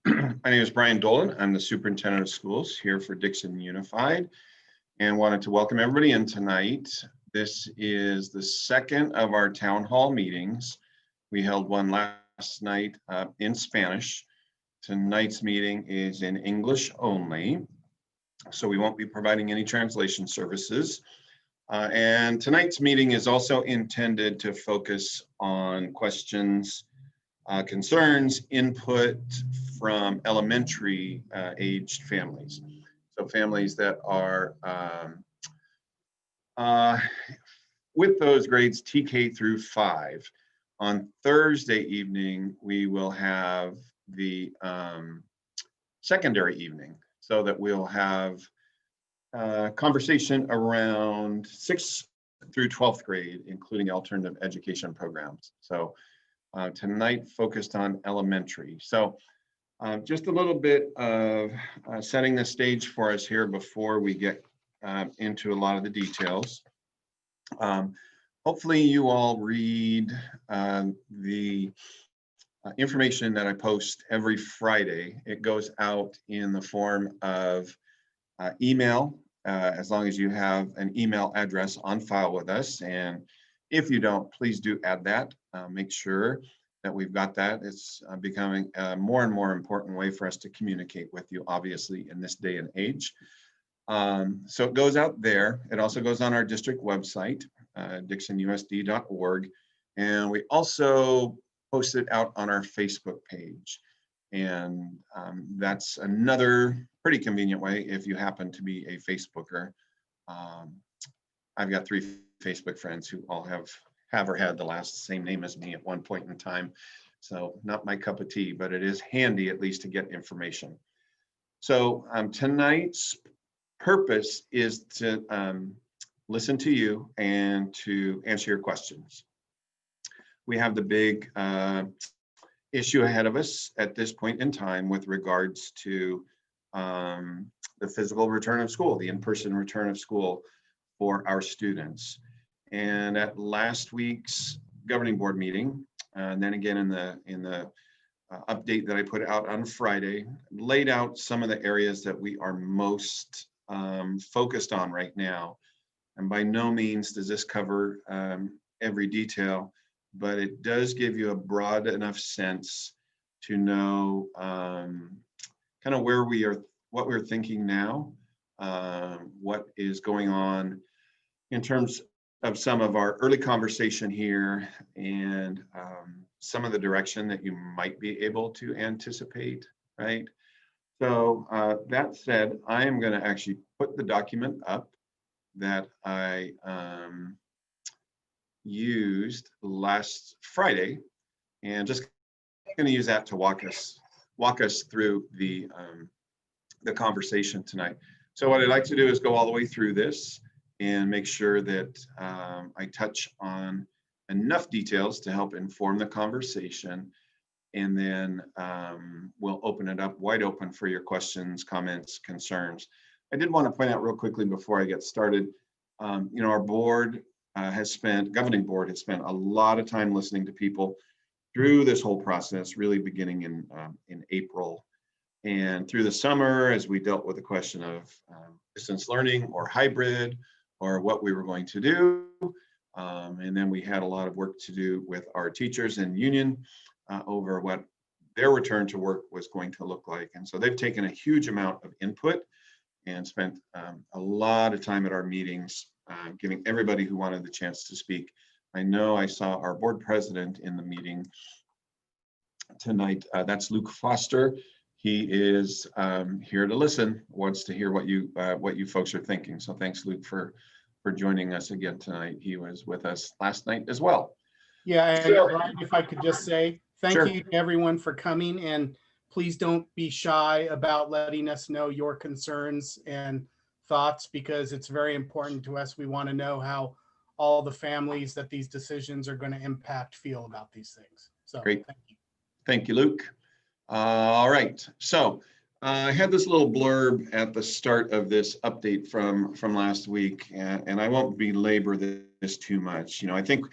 My name is Brian Dolan. I'm the superintendent of schools here for Dixon Unified, and wanted to welcome everybody in tonight. This is the second of our town hall meetings. We held one last night in Spanish. Tonight's meeting is in English only, so we won't be providing any translation services. And tonight's meeting is also intended to focus on questions, concerns, input from elementary aged families. So families that are with those grades TK through 5. On Thursday evening, we will have the secondary evening, so that we'll have conversation around 6th through 12th grade, including alternative education programs. So tonight focused on elementary. So just a little bit of setting the stage for us here before we get into a lot of the details. Hopefully you all read the information that I post every Friday. It goes out in the form of email, as long as you have an email address on file with us. And if you don't, please do add that. Make sure that we've got that. It's becoming a more and more important way for us to communicate with you, obviously, in this day and age. So it goes out there. It also goes on our district website, dixonusd.org. And we also post it out on our Facebook page. And that's another pretty convenient way if you happen to be a Facebooker. I've got 3 Facebook friends who all have or had the last same name as me at one point in time. So not my cup of tea, but it is handy at least to get information. So tonight's purpose is to listen to you and to answer your questions. We have the big issue ahead of us at this point in time with regards to the physical return of school, the in-person return of school for our students. And at last week's governing board meeting, and then again in the update that I put out on Friday, laid out some of the areas that we are most focused on right now. And by no means does this cover every detail, but it does give you a broad enough sense to know kind of where we are, what we're thinking now, what is going on in terms of some of our early conversation here, and some of the direction that you might be able to anticipate, right? So that said, I am going to actually put the document up that I used last Friday, and just going to use that to walk us through the conversation tonight. So what I'd like to do is go all the way through this and make sure that I touch on enough details to help inform the conversation, and then we'll open it up wide open for your questions, comments, concerns. I did want to point out real quickly before I get started, our board governing board has spent a lot of time listening to people through this whole process, really beginning in April. And through the summer, as we dealt with the question of distance learning or hybrid, or what we were going to do. And then we had a lot of work to do with our teachers and union over what their return to work was going to look like. And so they've taken a huge amount of input and spent a lot of time at our meetings, giving everybody who wanted the chance to speak. I know I saw our board president in the meeting tonight. That's Luke Foster. He is here to listen, wants to hear what you folks are thinking. So thanks, Luke, for joining us again tonight. He was with us last night as well. Yeah, and Brian, if I could just say thank Sure. you to everyone for coming, and please don't be shy about letting us know your concerns and thoughts, because it's very important to us. We want to know how all the families that these decisions are going to impact feel about these things. So Great. thank you. Thank you, Luke. All right, so I had this little blurb at the start of this update from last week, and I won't belabor this too much. I think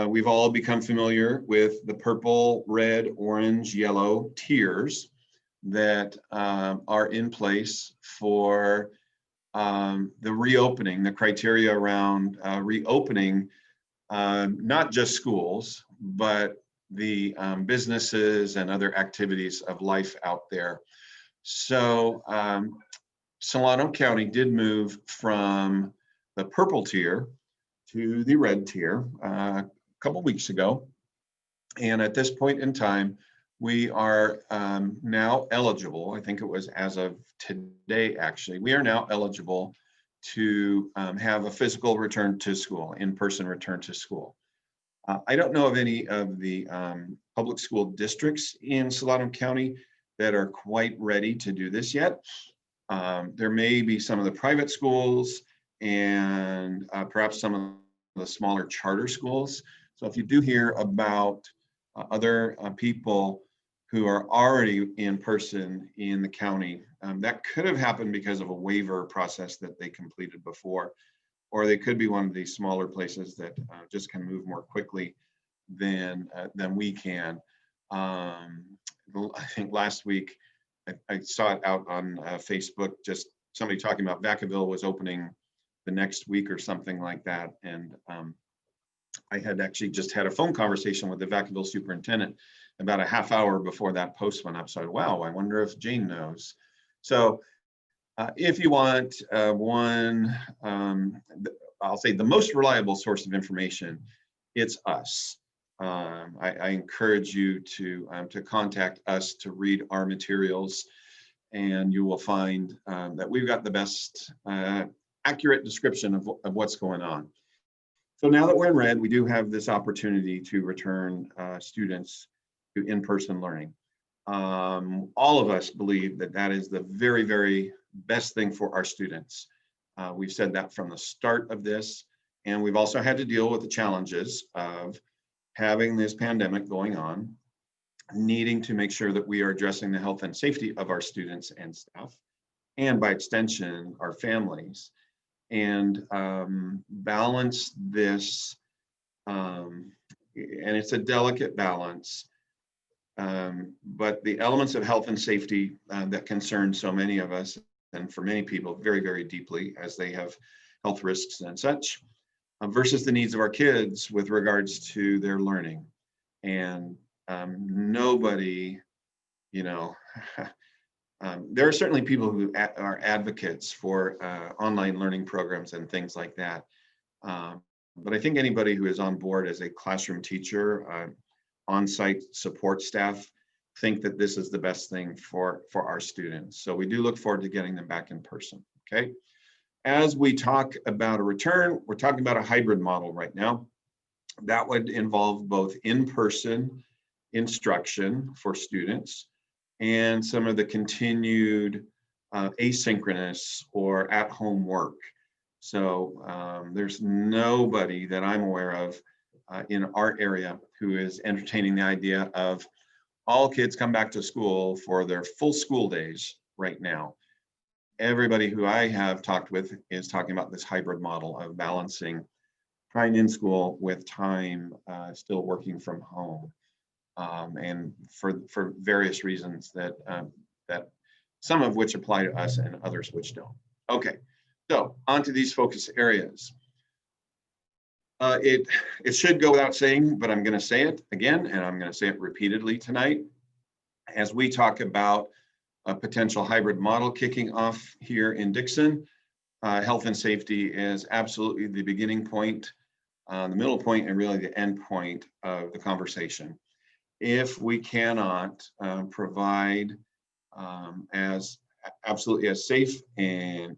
we've all become familiar with the purple, red, orange, yellow tiers that are in place for the reopening, the criteria around reopening not just schools, but the businesses and other activities of life out there. So Solano County did move from the purple tier to the red tier a couple weeks ago. And at this point in time, we are now eligible, I think it was as of today, actually, we are now eligible to have a physical return to school, in-person return to school. I don't know of any of the public school districts in Solano County that are quite ready to do this yet. There may be some of the private schools and perhaps some of the smaller charter schools. So if you do hear about other people who are already in person in the county, that could have happened because of a waiver process that they completed before, or they could be one of these smaller places that just can move more quickly than we can. I think last week I saw it out on Facebook, just somebody talking about Vacaville was opening the next week or something like that. And I had actually just had a phone conversation with the Vacaville superintendent about a half hour before that post went up. So, wow, I wonder if Jane knows. So if you want one, I'll say the most reliable source of information, it's us. I encourage you to contact us to read our materials, and you will find that we've got the best accurate description of what's going on. So now that we're in red, we do have this opportunity to return students to in-person learning. All of us believe that that is the very, very best thing for our students. We've said that from the start of this, and we've also had to deal with the challenges of having this pandemic going on, needing to make sure that we are addressing the health and safety of our students and staff, and by extension, our families, and balance this, and it's a delicate balance, but the elements of health and safety that concern so many of us, and for many people very, very deeply, as they have health risks and such, versus the needs of our kids with regards to their learning. And nobody, you know, there are certainly people who are advocates for online learning programs and things like that. But I think anybody who is on board as a classroom teacher, on-site support staff, think that this is the best thing for our students. So we do look forward to getting them back in person, okay? As we talk about a return, we're talking about a hybrid model right now. That would involve both in-person instruction for students and some of the continued asynchronous or at-home work. So there's nobody that I'm aware of in our area who is entertaining the idea of all kids come back to school for their full school days right now. Everybody who I have talked with is talking about this hybrid model of balancing time in school with time still working from home, and for various reasons that that some of which apply to us and others which don't. Okay, so onto these focus areas. It should go without saying, but I'm going to say it again, and I'm going to say it repeatedly tonight as we talk about a potential hybrid model kicking off here in Dixon. Health and safety is absolutely the beginning point, the middle point, and really the end point of the conversation. If we cannot provide as absolutely as safe and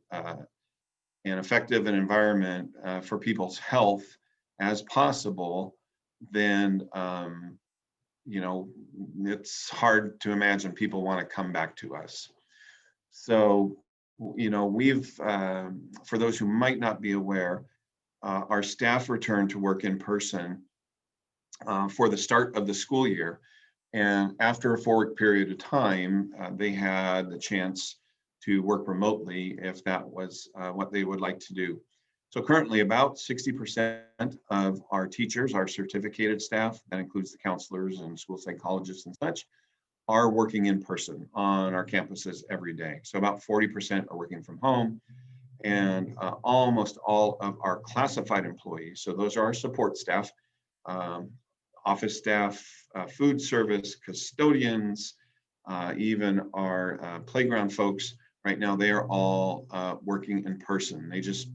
effective an environment for people's health as possible, then you know, it's hard to imagine people want to come back to us. So, you know, we've, for those who might not be aware, our staff returned to work in person for the start of the school year. And after a 4-week period of time, they had the chance to work remotely if that was what they would like to do. So currently about 60% of our teachers, our certificated staff, that includes the counselors and school psychologists and such, are working in person on our campuses every day. So about 40% are working from home, and almost all of our classified employees, so those are our support staff, um, office staff, food service, custodians, even our playground folks, right now they are all working in person. They just,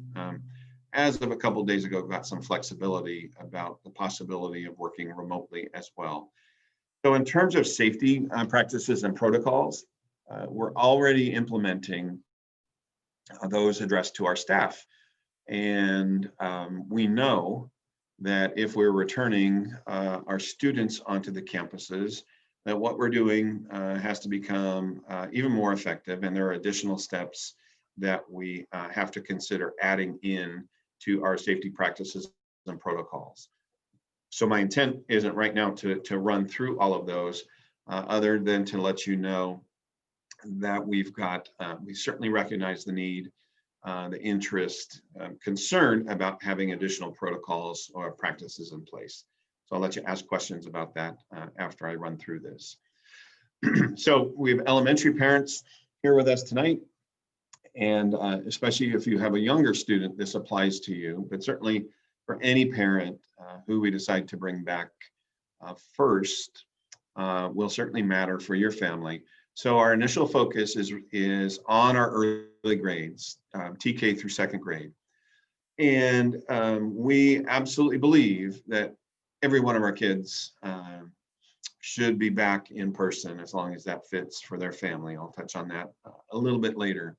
as of a couple of days ago, got some flexibility about the possibility of working remotely as well. So in terms of safety practices and protocols, we're already implementing those addressed to our staff. And we know that if we're returning our students onto the campuses, that what we're doing has to become even more effective. And there are additional steps that we have to consider adding in to our safety practices and protocols. So my intent isn't right now to run through all of those, other than to let you know that we certainly recognize the need, the interest, concern about having additional protocols or practices in place. So I'll let you ask questions about that after I run through this. So we have elementary parents here with us tonight. And especially if you have a younger student, this applies to you, but certainly for any parent who we decide to bring back first will certainly matter for your family. So our initial focus is on our early grades, TK through second grade. And we absolutely believe that every one of our kids should be back in person as long as that fits for their family. I'll touch on that a little bit later.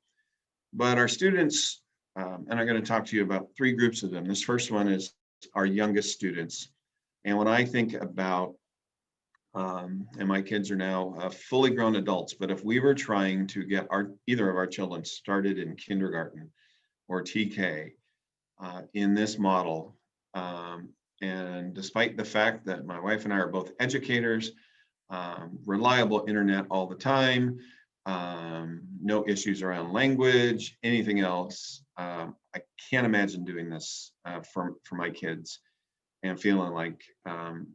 But our students, and I'm going to talk to you about three groups of them. This first one is our youngest students. And when I think about, and my kids are now fully grown adults, but if we were trying to get either of our children started in kindergarten or TK in this model, and despite the fact that my wife and I are both educators, reliable internet all the time, no issues around language, anything else, I can't imagine doing this for my kids and feeling like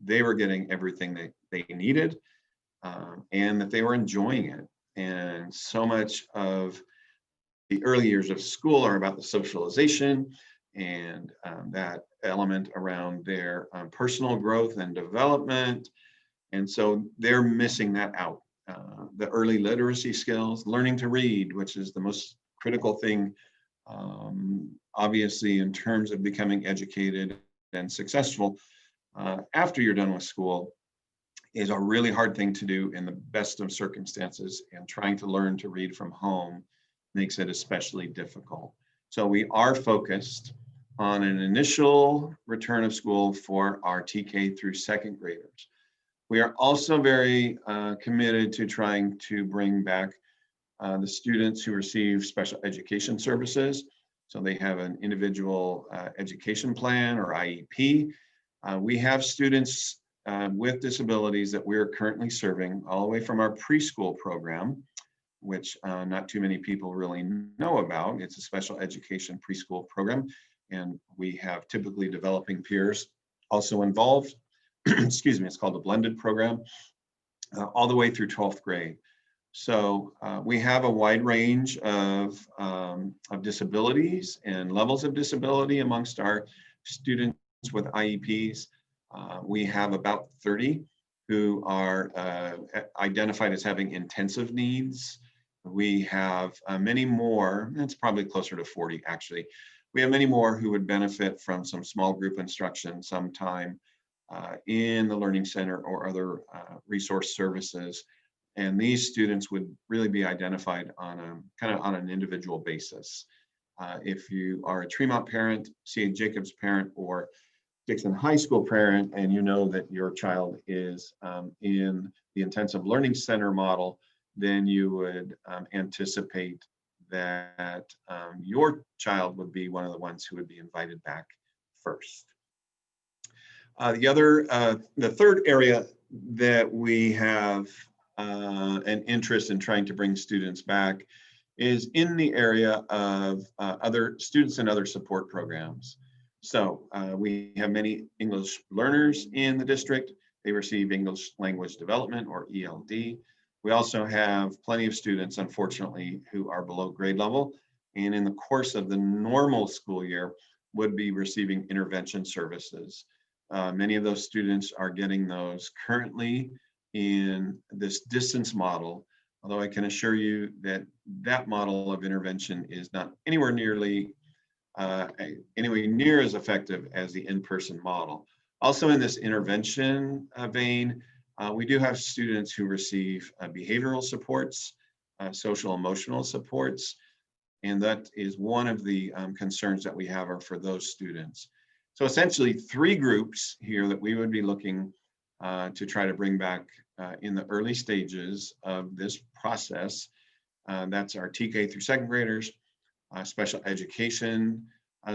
they were getting everything they needed, and that they were enjoying it. And so much of the early years of school are about the socialization and that element around their personal growth and development. And so they're missing that out. The early literacy skills, learning to read, which is the most critical thing, obviously, in terms of becoming educated and successful after you're done with school, is a really hard thing to do in the best of circumstances, and trying to learn to read from home makes it especially difficult. So we are focused on an initial return of school for our TK through second graders. We are also very committed to trying to bring back the students who receive special education services. So they have an individual education plan or IEP. We have students with disabilities that we are currently serving all the way from our preschool program, which not too many people really know about. It's a special education preschool program, and we have typically developing peers also involved. Excuse me, it's called a blended program, all the way through 12th grade. So we have a wide range of disabilities and levels of disability amongst our students with IEPs. We have about 30 who are identified as having intensive needs. We have many more, it's probably closer to 40 actually. We have many more who would benefit from some small group instruction sometime in the Learning Center or other resource services. And these students would really be identified on a kind of on an individual basis. If you are a Tremont parent, C.A. Jacobs parent, or Dixon High School parent, and you know that your child is in the intensive learning center model, then you would anticipate that your child would be one of the ones who would be invited back first. The third area that we have an interest in trying to bring students back is in the area of other students and other support programs. So we have many English learners in the district. They receive English language development or ELD. We also have plenty of students, unfortunately, who are below grade level, and in the course of the normal school year would be receiving intervention services. Many of those students are getting those currently in this distance model, although I can assure you that that model of intervention is not anywhere near as effective as the in-person model. Also in this intervention vein, we do have students who receive behavioral supports, social emotional supports, and that is one of the concerns that we have are for those students. So essentially 3 groups here that we would be looking to try to bring back in the early stages of this process. That's our TK through 2nd graders, special education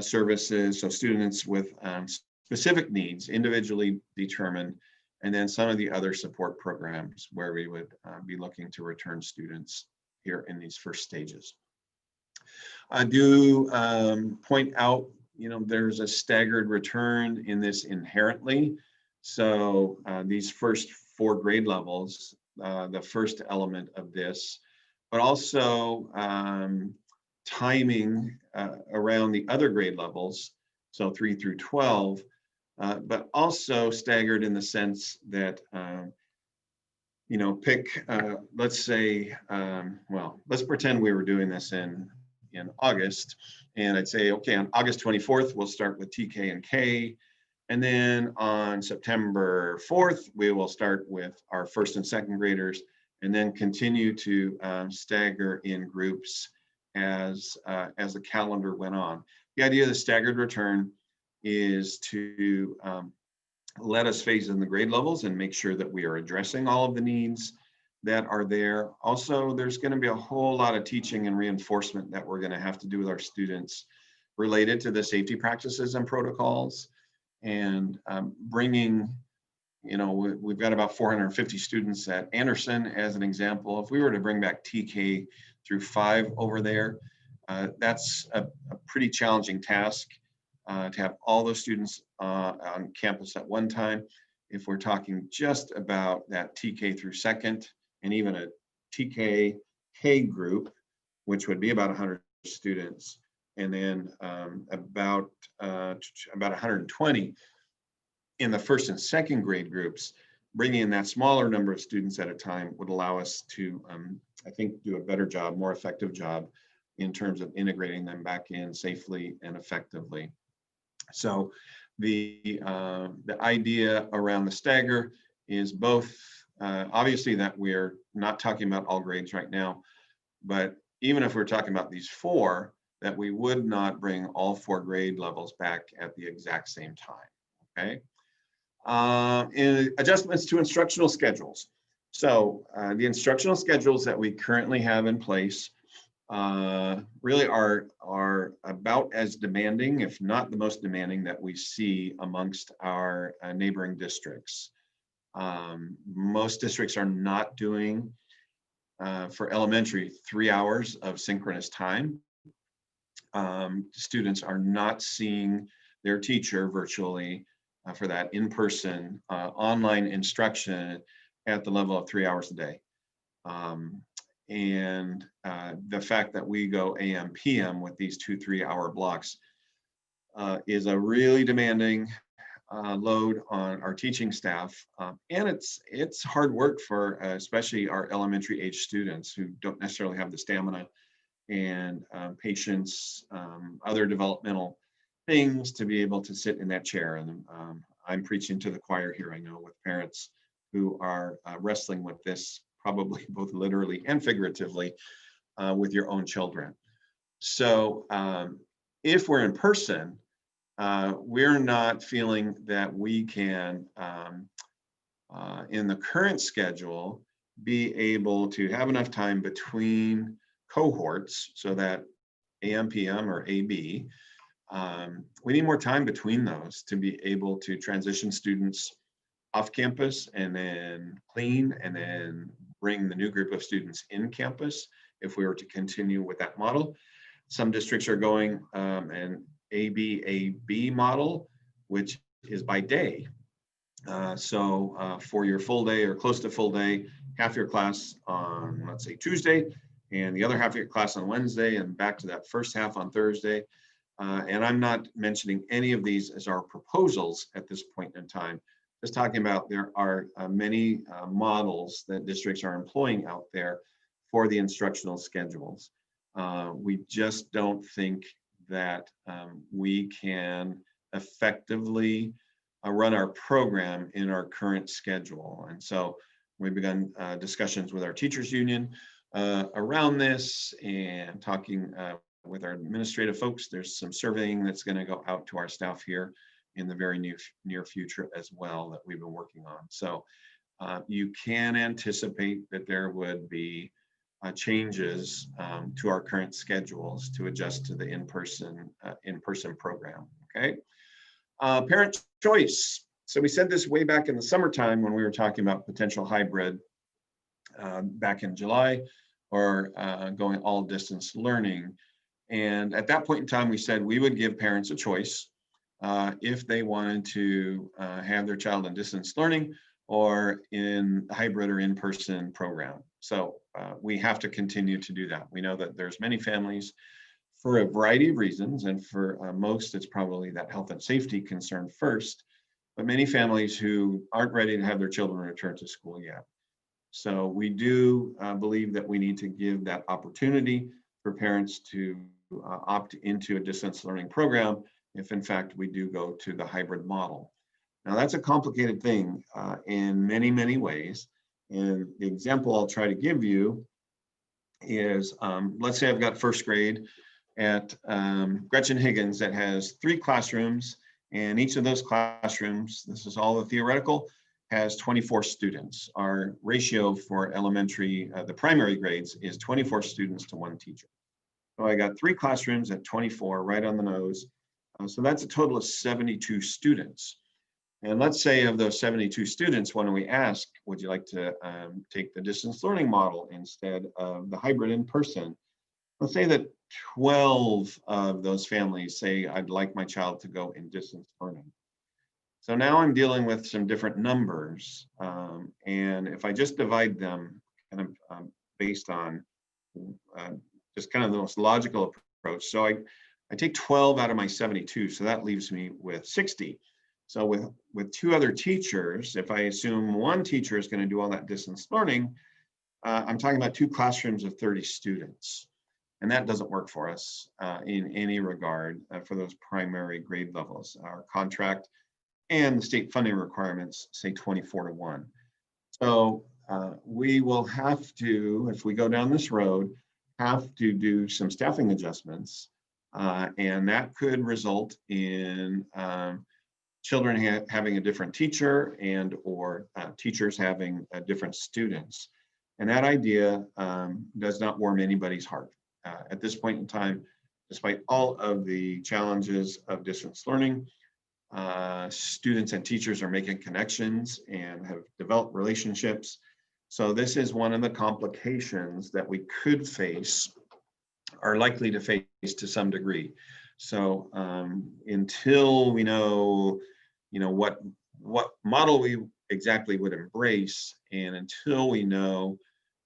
services, so students with specific needs, individually determined, and then some of the other support programs where we would be looking to return students here in these first stages. I do point out, there's a staggered return in this inherently. So these first 4 grade levels, the first element of this, but also timing around the other grade levels, so 3 through 12, but also staggered in the sense that, let's say, let's pretend we were doing this in August, and I'd say, okay, on August 24th, we'll start with TK and K, and then on September 4th, we will start with our 1st and 2nd graders, and then continue to stagger in groups as the calendar went on. The idea of the staggered return is to let us phase in the grade levels and make sure that we are addressing all of the needs that are there. Also, there's going to be a whole lot of teaching and reinforcement that we're going to have to do with our students related to the safety practices and protocols, and bringing, we've got about 450 students at Anderson as an example. If we were to bring back TK through 5 over there, that's a pretty challenging task to have all those students on campus at one time. If we're talking just about that TK through 2nd, and even a TK K group, which would be about 100 students, and then about 120 in the 1st and 2nd grade groups, bringing in that smaller number of students at a time would allow us to, I think, do a better job, more effective job in terms of integrating them back in safely and effectively. So the idea around the stagger is both, obviously, that we're not talking about all grades right now, but even if we're talking about these 4, that we would not bring all 4 grade levels back at the exact same time, okay? In adjustments to instructional schedules. So the instructional schedules that we currently have in place really are about as demanding, if not the most demanding, that we see amongst our neighboring districts. Most districts are not doing, for elementary, 3 hours of synchronous time. Students are not seeing their teacher virtually for that in-person online instruction at the level of 3 hours a day. And the fact that we go AM, PM with these 2 3-hour blocks is a really demanding load on our teaching staff. And it's hard work for especially our elementary age students who don't necessarily have the stamina and patience, other developmental things to be able to sit in that chair. And I'm preaching to the choir here, I know, with parents who are wrestling with this, probably both literally and figuratively, with your own children. So if we're in person, we're not feeling that we can, in the current schedule, be able to have enough time between cohorts so that AM, PM, or AB, we need more time between those to be able to transition students off campus and then clean and then bring the new group of students in campus if we were to continue with that model. Some districts are going an ABAB model, which is by day. So for your full day or close to full day, half year class on, let's say, Tuesday, and the other half year class on Wednesday, and back to that first half on Thursday. And I'm not mentioning any of these as our proposals at this point in time. Just talking about there are many models that districts are employing out there for the instructional schedules. We just don't think that we can effectively run our program in our current schedule. And so we've begun discussions with our teachers union around this, and talking with our administrative folks. There's some surveying that's going to go out to our staff here in the very near future as well that we've been working on. So you can anticipate that there would be changes to our current schedules to adjust to the in-person program. Okay. Parent choice. So we said this way back in the summertime when we were talking about potential hybrid back in July, or going all distance learning. And at that point in time, we said we would give parents a choice if they wanted to have their child in distance learning or in hybrid or in-person program. So we have to continue to do that. We know that there's many families, for a variety of reasons, and for most, it's probably that health and safety concern first, but many families who aren't ready to have their children return to school yet. So we do believe that we need to give that opportunity for parents to opt into a distance learning program if in fact we do go to the hybrid model. Now that's a complicated thing in many, many ways. And the example I'll try to give you is, let's say I've got first grade at Gretchen Higgins that has 3 classrooms, and each of those classrooms, this is all the theoretical, has 24 students. Our ratio for elementary, the primary grades, is 24 students to 1 teacher. So I got 3 classrooms at 24, right on the nose. So that's a total of 72 students. And let's say of those 72 students, when we ask, would you like to take the distance learning model instead of the hybrid in person? Let's say that 12 of those families say, I'd like my child to go in distance learning. So now I'm dealing with some different numbers. And if I just divide them kind of based on just kind of the most logical approach. So I take 12 out of my 72, so that leaves me with 60. So with 2 other teachers, if I assume 1 teacher is going to do all that distance learning, I'm talking about 2 classrooms of 30 students. And that doesn't work for us in any regard for those primary grade levels. Our contract and the state funding requirements say 24-1. So we will have to, if we go down this road, have to do some staffing adjustments. And that could result in children having a different teacher and or teachers having different students. And that idea does not warm anybody's heart. At this point in time, despite all of the challenges of distance learning, students and teachers are making connections and have developed relationships. So this is one of the complications that we could face, are likely to face to some degree. So until we know, what model we exactly would embrace, and until we know,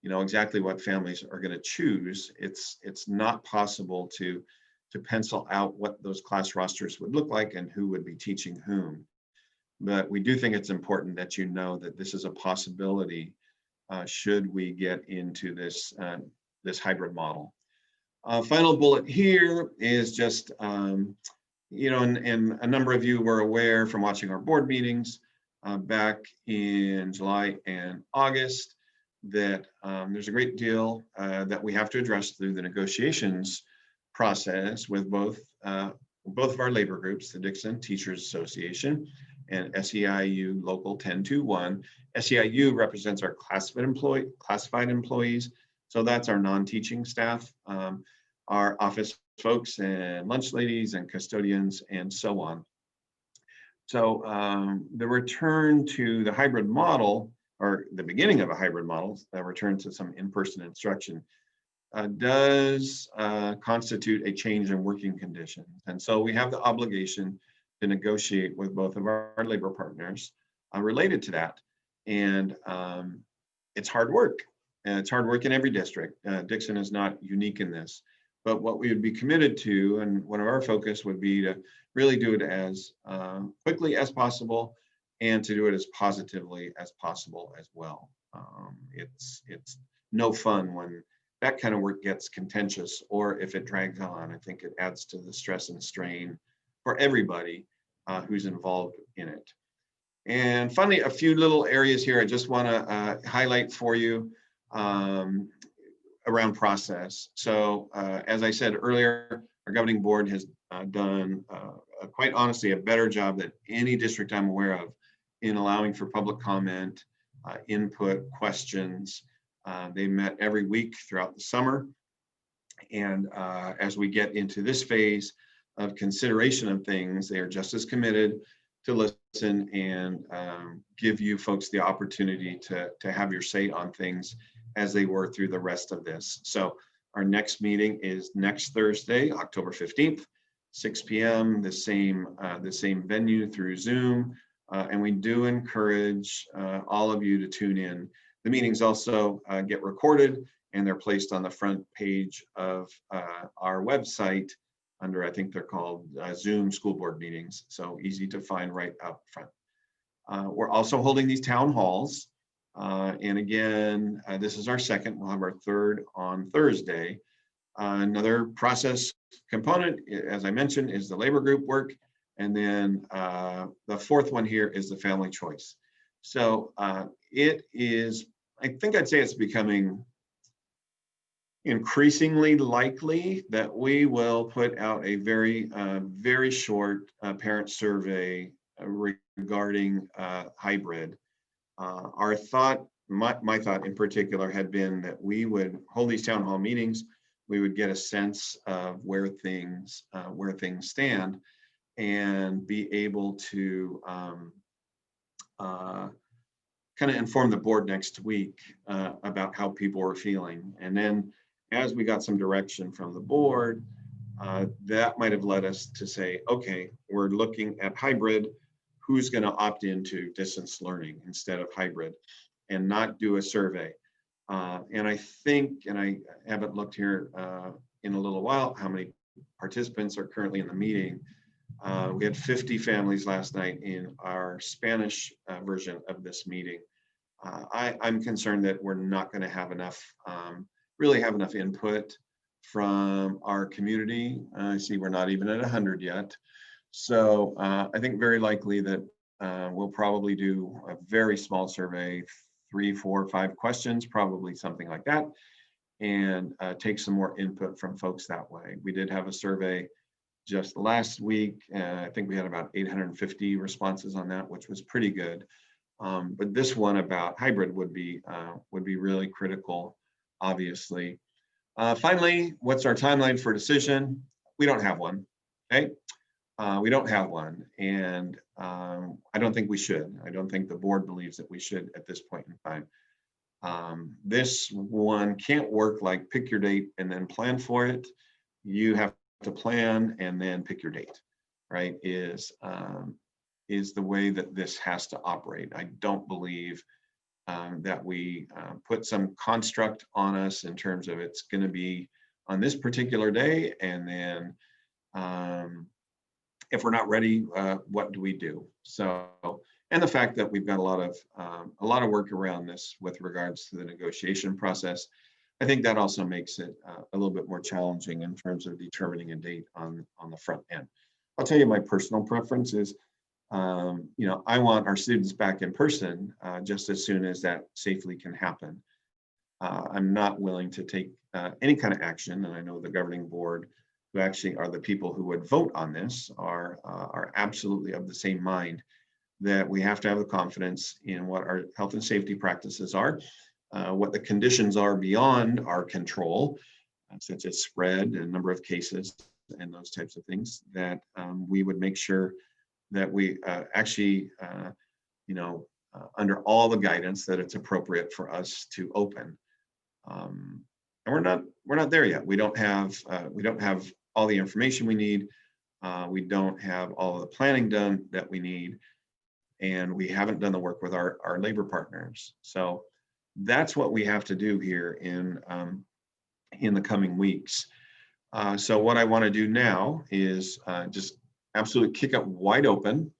exactly what families are going to choose, it's not possible to pencil out what those class rosters would look like and who would be teaching whom. But we do think it's important that you know that this is a possibility should we get into this hybrid model. Final bullet here is just, and a number of you were aware from watching our board meetings back in July and August that there's a great deal that we have to address through the negotiations process with both of our labor groups, the Dixon Teachers Association and SEIU Local 1021. SEIU represents our classified employees. So that's our non-teaching staff, our office folks and lunch ladies and custodians and so on. So the return to the hybrid model, or the beginning of a hybrid model, that return to some in-person instruction, does constitute a change in working conditions. And so we have the obligation to negotiate with both of our labor partners related to that. And it's hard work, and it's hard work in every district. Dixon is not unique in this, but what we would be committed to, and one of our focus would be to really do it as quickly as possible, and to do it as positively as possible as well. It's no fun when that kind of work gets contentious, or if it drags on. I think it adds to the stress and strain for everybody who's involved in it. And finally, a few little areas here I just want to highlight for you around process. So as I said earlier, our governing board has done quite honestly a better job than any district I'm aware of in allowing for public comment, input, questions. They met every week throughout the summer. And as we get into this phase of consideration of things, they are just as committed to listen and give you folks the opportunity to have your say on things as they work through the rest of this. So our next meeting is next Thursday, October 15th, 6 p.m., the same venue through Zoom. And we do encourage all of you to tune in. The meetings also get recorded, and they're placed on the front page of our website under, I think they're called Zoom school board meetings. So easy to find right up front. We're also holding these town halls. And again, this is our second. We'll have our third on Thursday. Another process component, as I mentioned, is the labor group work. And then the fourth one here is the family choice. So it is, I think I'd say it's becoming increasingly likely that we will put out a very, very short parent survey regarding hybrid. Our thought, my thought in particular, had been that we would hold these town hall meetings. We would get a sense of where things stand, and be able to kind of inform the board next week about how people were feeling. And then as we got some direction from the board, that might have led us to say, okay, we're looking at hybrid. Who's going to opt into distance learning instead of hybrid, and not do a survey? And I think, and I haven't looked here in a little while, how many participants are currently in the meeting. We had 50 families last night in our Spanish version of this meeting. I'm concerned that we're not going to have enough, really have enough input from our community. I see we're not even at 100 yet. So I think very likely that we'll probably do a very small survey, 3, 4, 5 questions, probably something like that, and take some more input from folks that way. We did have a survey just last week, and I think we had about 850 responses on that, which was pretty good. But this one about hybrid would be really critical, obviously. Finally, what's our timeline for decision? We don't have one, okay? We don't have one, and I don't think we should. I don't think the board believes that we should at this point in time. This one can't work like pick your date and then plan for it. You have to plan and then pick your date, right? Is the way that this has to operate. I don't believe that we put some construct on us in terms of it's going to be on this particular day, and then if we're not ready, what do we do? So, and the fact that we've got a lot of work around this with regards to the negotiation process, I think that also makes it a little bit more challenging in terms of determining a date on the front end. I'll tell you my personal preference is, I want our students back in person just as soon as that safely can happen. I'm not willing to take any kind of action, and I know the governing board, who actually are the people who would vote on this, are absolutely of the same mind, that we have to have the confidence in what our health and safety practices are, what the conditions are beyond our control, such as spread and number of cases and those types of things, that we would make sure that we actually, under all the guidance, that it's appropriate for us to open. And we're not there yet. We don't have all the information we need. We don't have all of the planning done that we need, and we haven't done the work with our labor partners. So that's what we have to do here in the coming weeks. So what I want to do now is just absolutely kick it wide open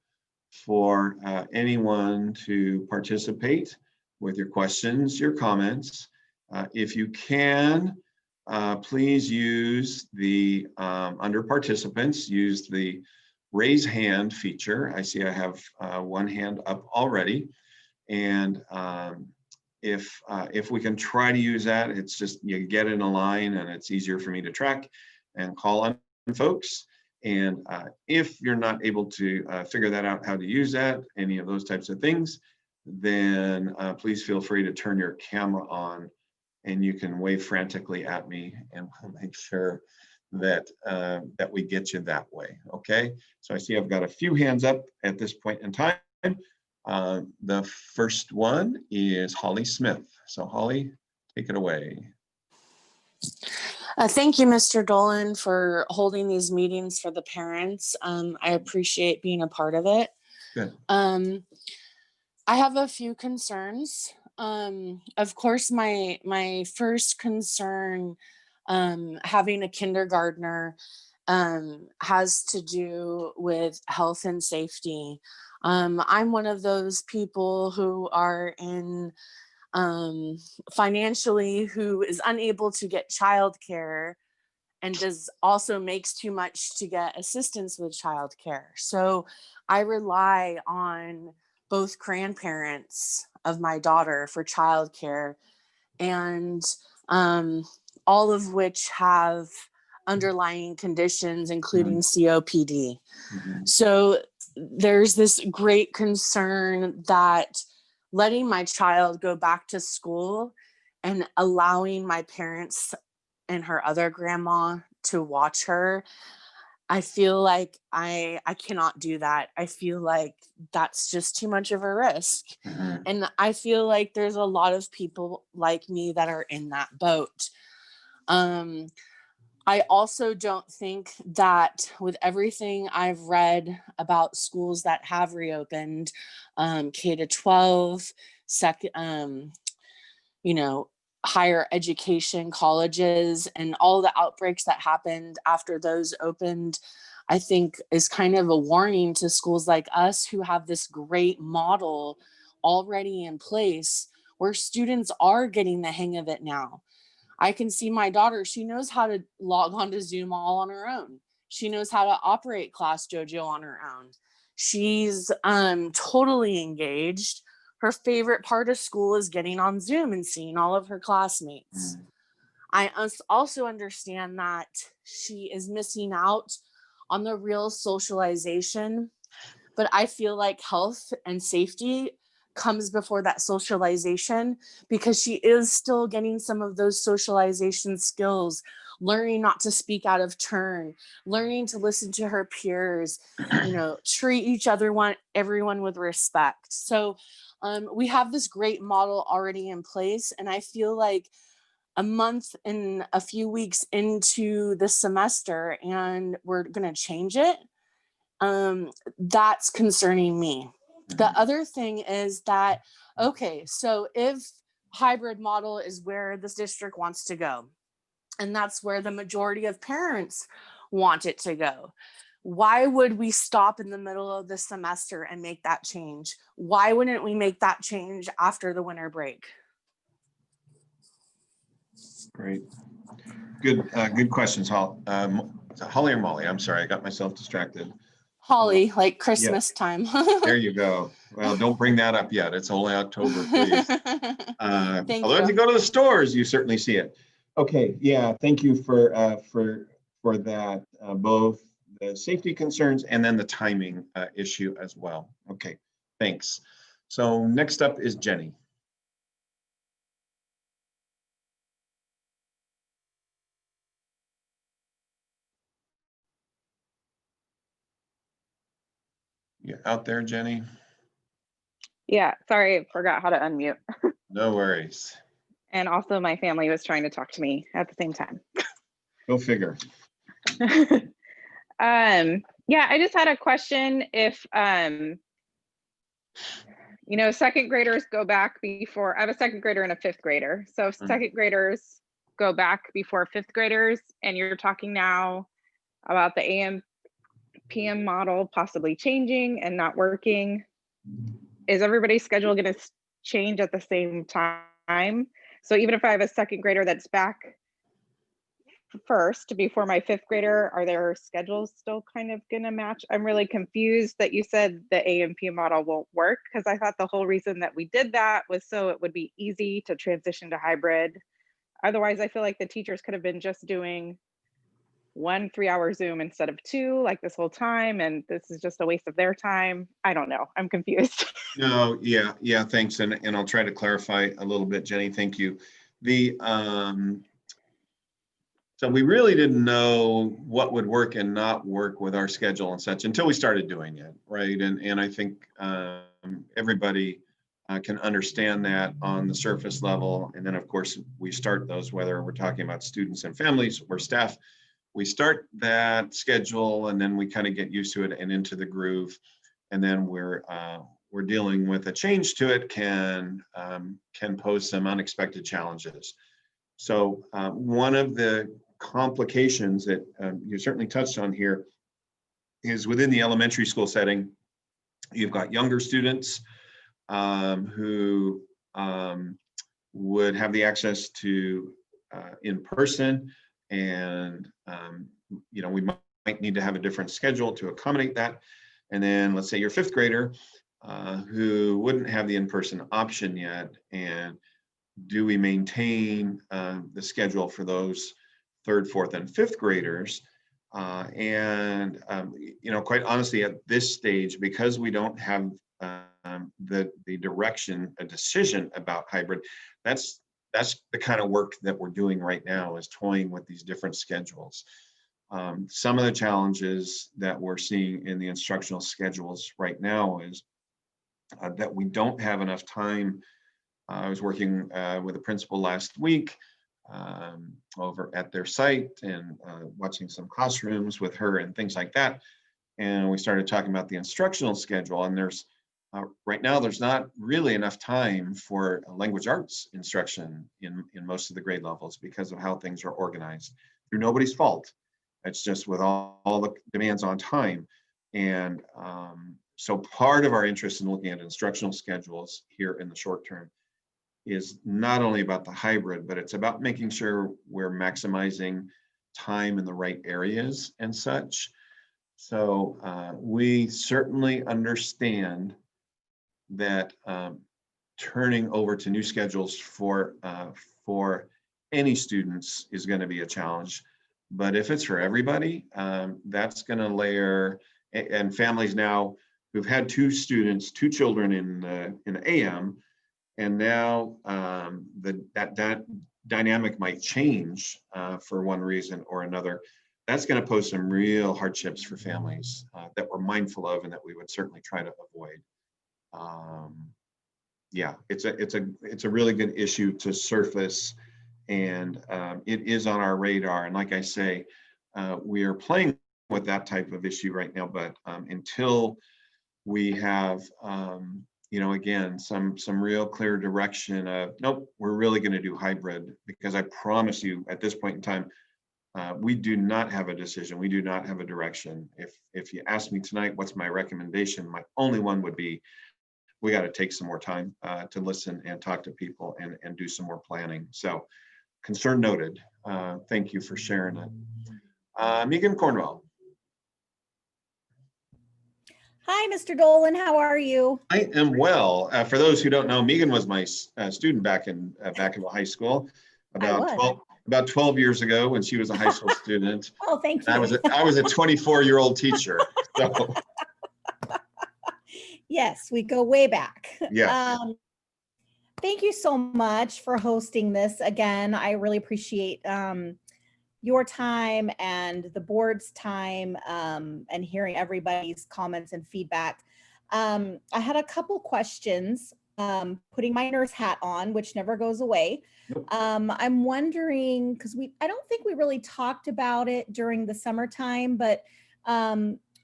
for anyone to participate with your questions, your comments. If you can, please use the, under participants, use the raise hand feature. I see I have one hand up already. And if we can try to use that, it's just you get in a line and it's easier for me to track and call on folks. And if you're not able to figure that out, how to use that, any of those types of things, then please feel free to turn your camera on and you can wave frantically at me and we'll make sure that that we get you that way. Okay, so I see I've got a few hands up at this point in time. The first one is Holly Smith. So Holly, take it away. Thank you, Mr. Dolan, for holding these meetings for the parents. I appreciate being a part of it. Good. I have a few concerns. Of course, my first concern, having a kindergartner, has to do with health and safety. I'm one of those people who are in financially who is unable to get childcare and does also makes too much to get assistance with childcare. So I rely on both grandparents of my daughter for childcare, and all of which have underlying conditions, including COPD. Mhm. So there's this great concern that letting my child go back to school and allowing my parents and her other grandma to watch her, I feel like I cannot do that. I feel like that's just too much of a risk. Mhm. And I feel like there's a lot of people like me that are in that boat. I also don't think that with everything I've read about schools that have reopened, K to 12, higher education colleges, and all the outbreaks that happened after those opened, I think is kind of a warning to schools like us who have this great model already in place where students are getting the hang of it now. I can see my daughter, she knows how to log on to Zoom all on her own. She knows how to operate Class Dojo on her own. She's totally engaged. Her favorite part of school is getting on Zoom and seeing all of her classmates. I also understand that she is missing out on the real socialization, but I feel like health and safety comes before that socialization because she is still getting some of those socialization skills, learning not to speak out of turn, learning to listen to her peers, treat everyone with respect. So we have this great model already in place, and I feel like a month and a few weeks into the semester and we're going to change it. That's concerning me. The other thing is that, okay, so if hybrid model is where this district wants to go, and that's where the majority of parents want it to go, why would we stop in the middle of the semester and make that change? Why wouldn't we make that change after the winter break? Great. Good questions, Holly or Molly? I'm sorry, I got myself distracted. Holly, like Christmas time. There you go. Well, don't bring that up yet. It's only October, please. Although if you go to the stores, you certainly see it. Okay, yeah, thank you for that, both the safety concerns and then the timing issue as well. Okay, thanks. So next up is Jenny. You out there, Jenny? Yeah, sorry, forgot how to unmute. No worries. And also my family was trying to talk to me at the same time. Go figure. Yeah, I just had a question if You know, second graders go back before, I have a second grader and a fifth grader. So if Mm. second graders go back before fifth graders, and you're talking now about the AM PM model possibly changing and not working, is everybody's schedule going to change at the same time? So even if I have a second grader that's back first before my fifth grader, are their schedules still kind of going to match? I'm really confused that you said the AMP model won't work, because I thought the whole reason that we did that was so it would be easy to transition to hybrid. Otherwise, I feel like the teachers could have been just doing 1 3-hour Zoom instead of 2, like this whole time, and this is just a waste of their time. I don't know. I'm confused. No, yeah, thanks. And I'll try to clarify a little bit, Jenny. Thank you. The so we really didn't know what would work and not work with our schedule and such until we started doing it, right? And I think everybody can understand that on the surface level. And then, of course, we start those, whether we're talking about students and families or staff, we start that schedule and then we kind of get used to it and into the groove. And then we're dealing with a change to it can pose some unexpected challenges. So one of the complications that you certainly touched on here is within the elementary school setting, you've got younger students who would have the access to in person, and we might need to have a different schedule to accommodate that. And then let's say your fifth grader who wouldn't have the in-person option yet, and do we maintain the schedule for those third, fourth, and fifth graders? Quite honestly, at this stage, because we don't have the direction, a decision about hybrid, that's the kind of work that we're doing right now, is toying with these different schedules. Some of the challenges that we're seeing in the instructional schedules right now is that we don't have enough time. I was working with a principal last week over at their site and watching some classrooms with her and things like that. And we started talking about the instructional schedule, and there's right now there's not really enough time for language arts instruction in most of the grade levels because of how things are organized. Through nobody's fault. It's just with all the demands on time. And so part of our interest in looking at instructional schedules here in the short term is not only about the hybrid, but it's about making sure we're maximizing time in the right areas and such. So we certainly understand that turning over to new schedules for any students is going to be a challenge. But if it's for everybody, that's going to layer, and families now who've had two children in AM, and now that dynamic might change for one reason or another. That's going to pose some real hardships for families that we're mindful of and that we would certainly try to avoid. Yeah, it's a really good issue to surface, and it is on our radar. And like I say, we are playing with that type of issue right now, but until we have again, some real clear direction of, nope, we're really going to do hybrid, because I promise you at this point in time, we do not have a decision. We do not have a direction. If you ask me tonight, what's my recommendation? My only one would be, we got to take some more time to listen and talk to people and do some more planning. So concern noted. Thank you for sharing it. Megan Cornwell. Hi, Mr. Dolan. How are you? I am well. For those who don't know, Megan was my student back in the high school about 12 years ago when she was a high school student. Oh, thank you. I was a 24-year-old teacher. So. Yes, we go way back. Yes. Thank you so much for hosting this again. I really appreciate your time and the board's time and hearing everybody's comments and feedback. I had a couple questions, putting my nurse hat on, which never goes away. I'm wondering, because I don't think we really talked about it during the summertime, but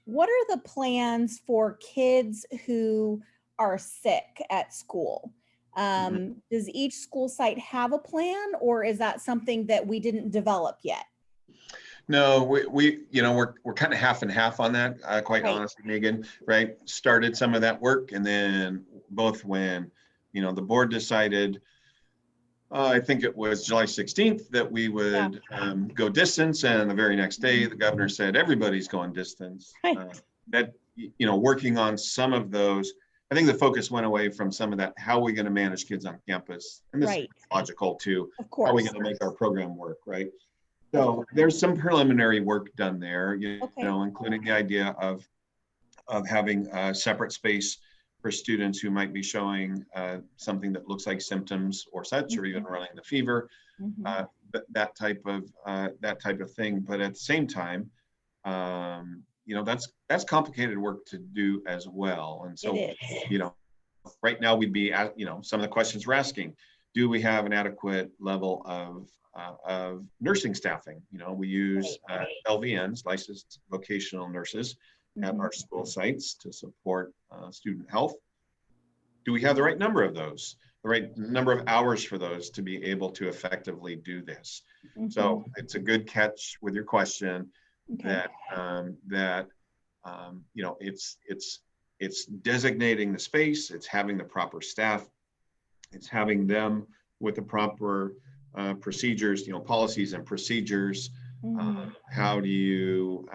what are the plans for kids who are sick at school, does each school site have a plan, or is that something that we didn't develop yet? No, we're kind of half and half on that, quite Right. honestly, Megan, right? Started some of that work, and then both when, the board decided, I think it was July 16th, that we would go distance, and the very next day, the governor said, everybody's going distance. Right. Working on some of those, I think the focus went away from some of that, how are we going to manage kids on campus? And this Right. is logical too. Of How are we course. going to make our program work, right? So there's some preliminary work done there, including the idea of having a separate space for students who might be showing something that looks like symptoms or such, or even running the fever, that type of thing. But at the same time, that's complicated work to do as well. And so, It is. Right now we'd be at, some of the questions we're asking: do we have an adequate level of nursing staffing? We use LVNs, licensed vocational nurses, at our school sites to support student health. Do we have the right number of those, the right number of hours for those to be able to effectively do this? So it's a good catch with your question. Okay. It's designating the space, it's having the proper staff, it's having them with the proper procedures, policies and procedures. How do you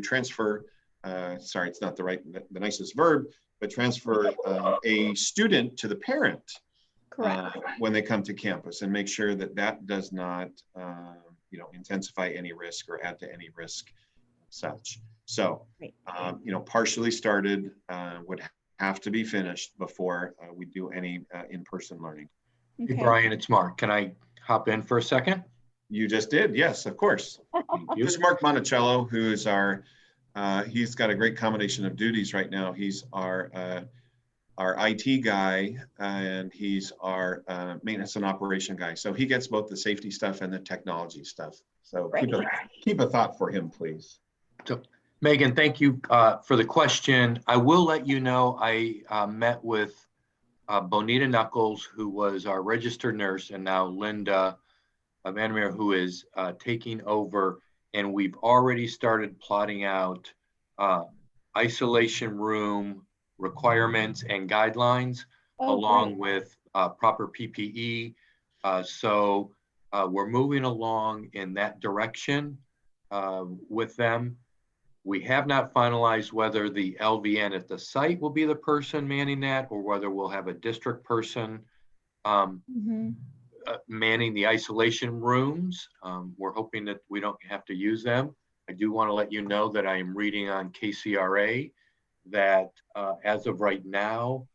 transfer? Sorry, it's not the nicest verb, but transfer a student to the parent. Correct. When they come to campus, and make sure that does not, intensify any risk or add to any risk, such. So, partially started, would have to be finished before we do any in-person learning. Hey, Okay. Brian, it's Mark. Can I hop in for a second? You just did, yes, of course. Thank you. This is Mark Monticello, who is he's got a great combination of duties right now. He's our IT guy, and he's our maintenance and operation guy. So he gets both the safety stuff and the technology stuff. So keep a thought for him, please. So, Megan, thank you for the question. I will let you know I met with Bonita Knuckles, who was our registered nurse, and now Linda Vandermeer, who is taking over. And we've already started plotting out isolation room requirements and guidelines, along with proper PPE. So we're moving along in that direction with them. We have not finalized whether the LVN at the site will be the person manning that, or whether we'll have a district person manning the isolation rooms. We're hoping that we don't have to use them. I do want to let you know that I am reading on KCRA that as of right now,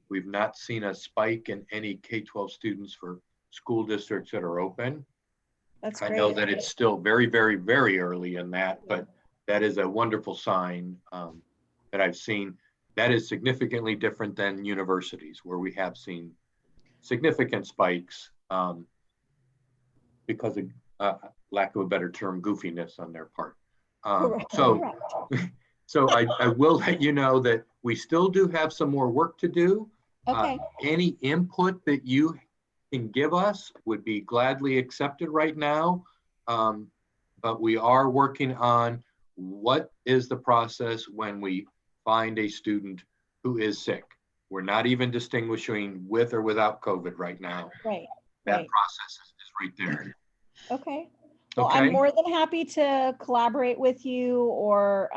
we've not seen a spike in any K-12 students for school districts that are open. That's I great. know that it's still very, very, very early in that, but that is a wonderful sign that I've seen. That is significantly different than universities, where we have seen significant spikes because of lack of a better term, goofiness on their part. So I will let you know that we still do have some more work to do. Okay. Any input that you can give us would be gladly accepted right now. But we are working on what is the process when we find a student who is sick. We're not even distinguishing with or without COVID right now. Right. That process is right there. Okay. Well, Okay. I'm more than happy to collaborate with you or,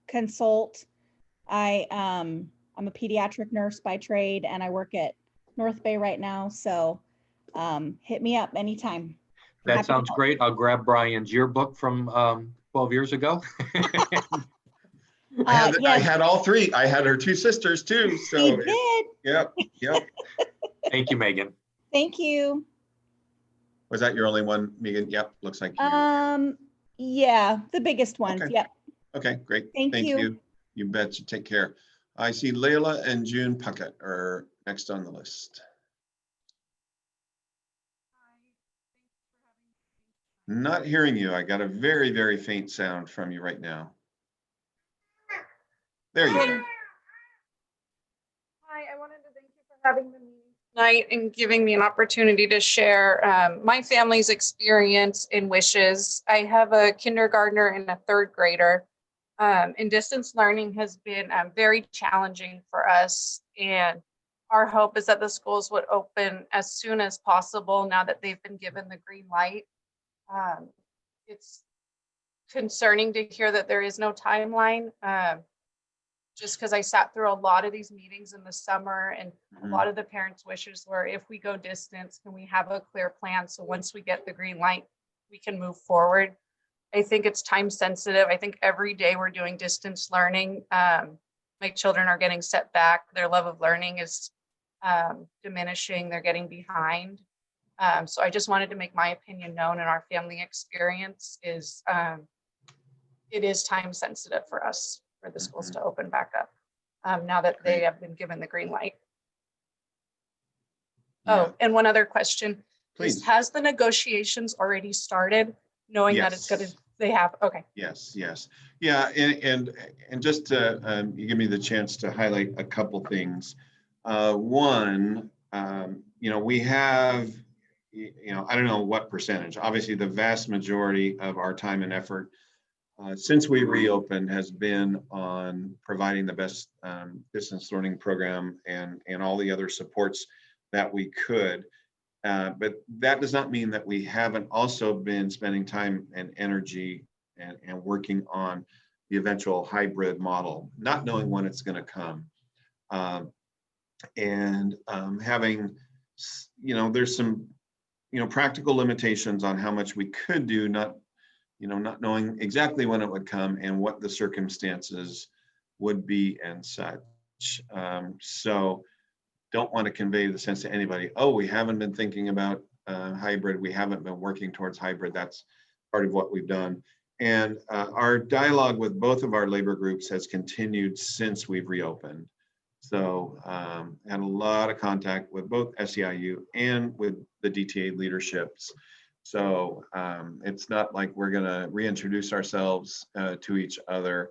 consult. I'm a pediatric nurse by trade, and I work at North Bay right now. So hit me up anytime. That sounds great. I'll grab Brian's yearbook from 12 years ago. I had all three. I had her two sisters too. So You did. Yep. Thank you, Megan. Thank you. Was that your only one, Megan? Yep, looks like you. Yeah, the biggest ones. Okay. Yep. Okay, great. Thank you. You betcha. Take care. I see Layla and June Puckett are next on the list. Not hearing you. I got a very, very faint sound from you right now. There you go. having the meeting tonight and giving me an opportunity to share my family's experience and wishes. I have a kindergartner and a third grader. And distance learning has been very challenging for us. And our hope is that the schools would open as soon as possible now that they've been given the green light. It's concerning to hear that there is no timeline. Just because I sat through a lot of these meetings in the summer, and a lot of the parents' wishes were, if we go distance, can we have a clear plan? So once we get the green light, we can move forward. I think it's time sensitive. I think every day we're doing distance learning. My children are getting set back. Their love of learning is diminishing. They're getting behind. So I just wanted to make my opinion known, and our family experience is it is time sensitive for us, for the schools to open back up now that they have been given the green light. Oh, and one other question. Please. Has the negotiations already started, knowing that it's going to, they have, okay. Yes, yes. Yeah, and just to you give me the chance to highlight a couple things. One, we have, I don't know what percentage, obviously the vast majority of our time and effort since we reopened has been on providing the best distance learning program and all the other supports that we could. But that does not mean that we haven't also been spending time and energy and working on the eventual hybrid model, not knowing when it's going to come. Having, there's some, practical limitations on how much we could do, not knowing exactly when it would come and what the circumstances would be and such. So don't want to convey the sense to anybody, oh, we haven't been thinking about hybrid. We haven't been working towards hybrid. That's part of what we've done. And our dialogue with both of our labor groups has continued since we've reopened. So had a lot of contact with both SEIU and with the DTA leaderships. So it's not like we're going to reintroduce ourselves to each other.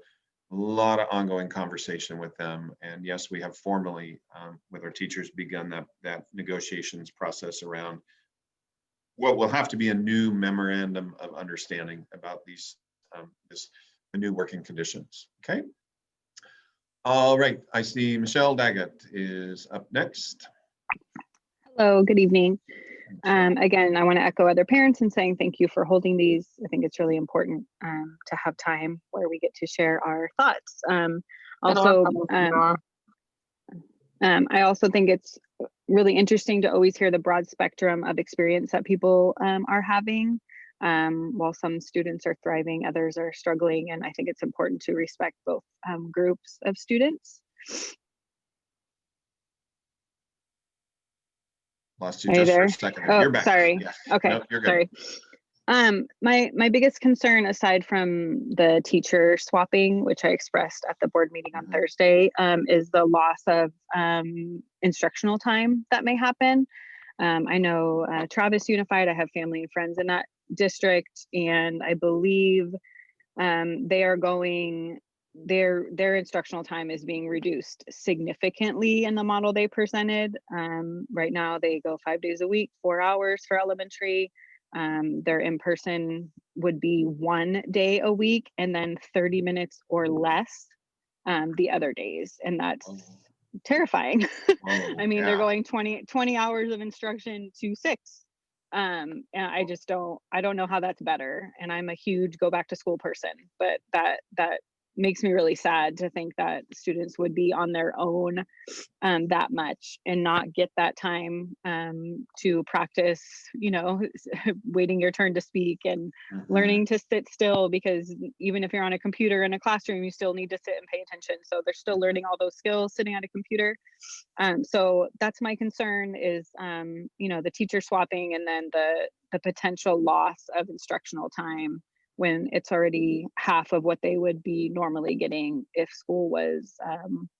A lot of ongoing conversation with them. And yes, we have formally, with our teachers, begun that negotiations process around what will have to be a new memorandum of understanding about these the new working conditions. Okay. All right. I see Michelle Daggett is up next. Hello, good evening. Again, I want to echo other parents in saying thank you for holding these. I think it's really important to have time where we get to share our thoughts. I also think it's really interesting to always hear the broad spectrum of experience that people are having. While some students are thriving, others are struggling, and I think it's important to respect both groups of students. Lost you just for a second. Oh, you're back. Sorry. Yeah. Okay. Nope, you're good. Sorry. My biggest concern, aside from the teacher swapping, which I expressed at the board meeting on Thursday, is the loss of instructional time that may happen. I know Travis Unified, I have family and friends in that district, and I believe they are going, their instructional time is being reduced significantly in the model they presented. Right now they go 5 days a week, 4 hours for elementary. Their in-person would be 1 day a week and then 30 minutes or less the other days. And that's terrifying. I mean, they're going 20 hours of instruction to 6. And I don't know how that's better. And I'm a huge go back to school person, but that makes me really sad to think that students would be on their own that much and not get that time to practice, waiting your turn to speak and learning to sit still, because even if you're on a computer in a classroom, you still need to sit and pay attention. So they're still learning all those skills sitting at a computer. So that's my concern is, the teacher swapping and then the potential loss of instructional time when it's already half of what they would be normally getting if school was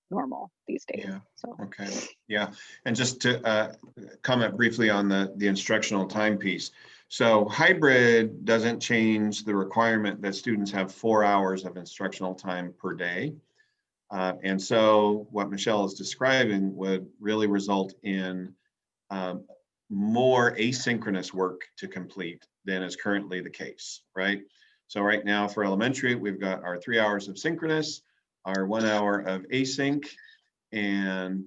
normal these days. Yeah. So. Okay. Yeah. And just to comment briefly on the instructional time piece. So hybrid doesn't change the requirement that students have 4 hours of instructional time per day. And so what Michelle is describing would really result in more asynchronous work to complete than is currently the case, right? So right now for elementary, we've got our 3 hours of synchronous, our 1 hour of async, and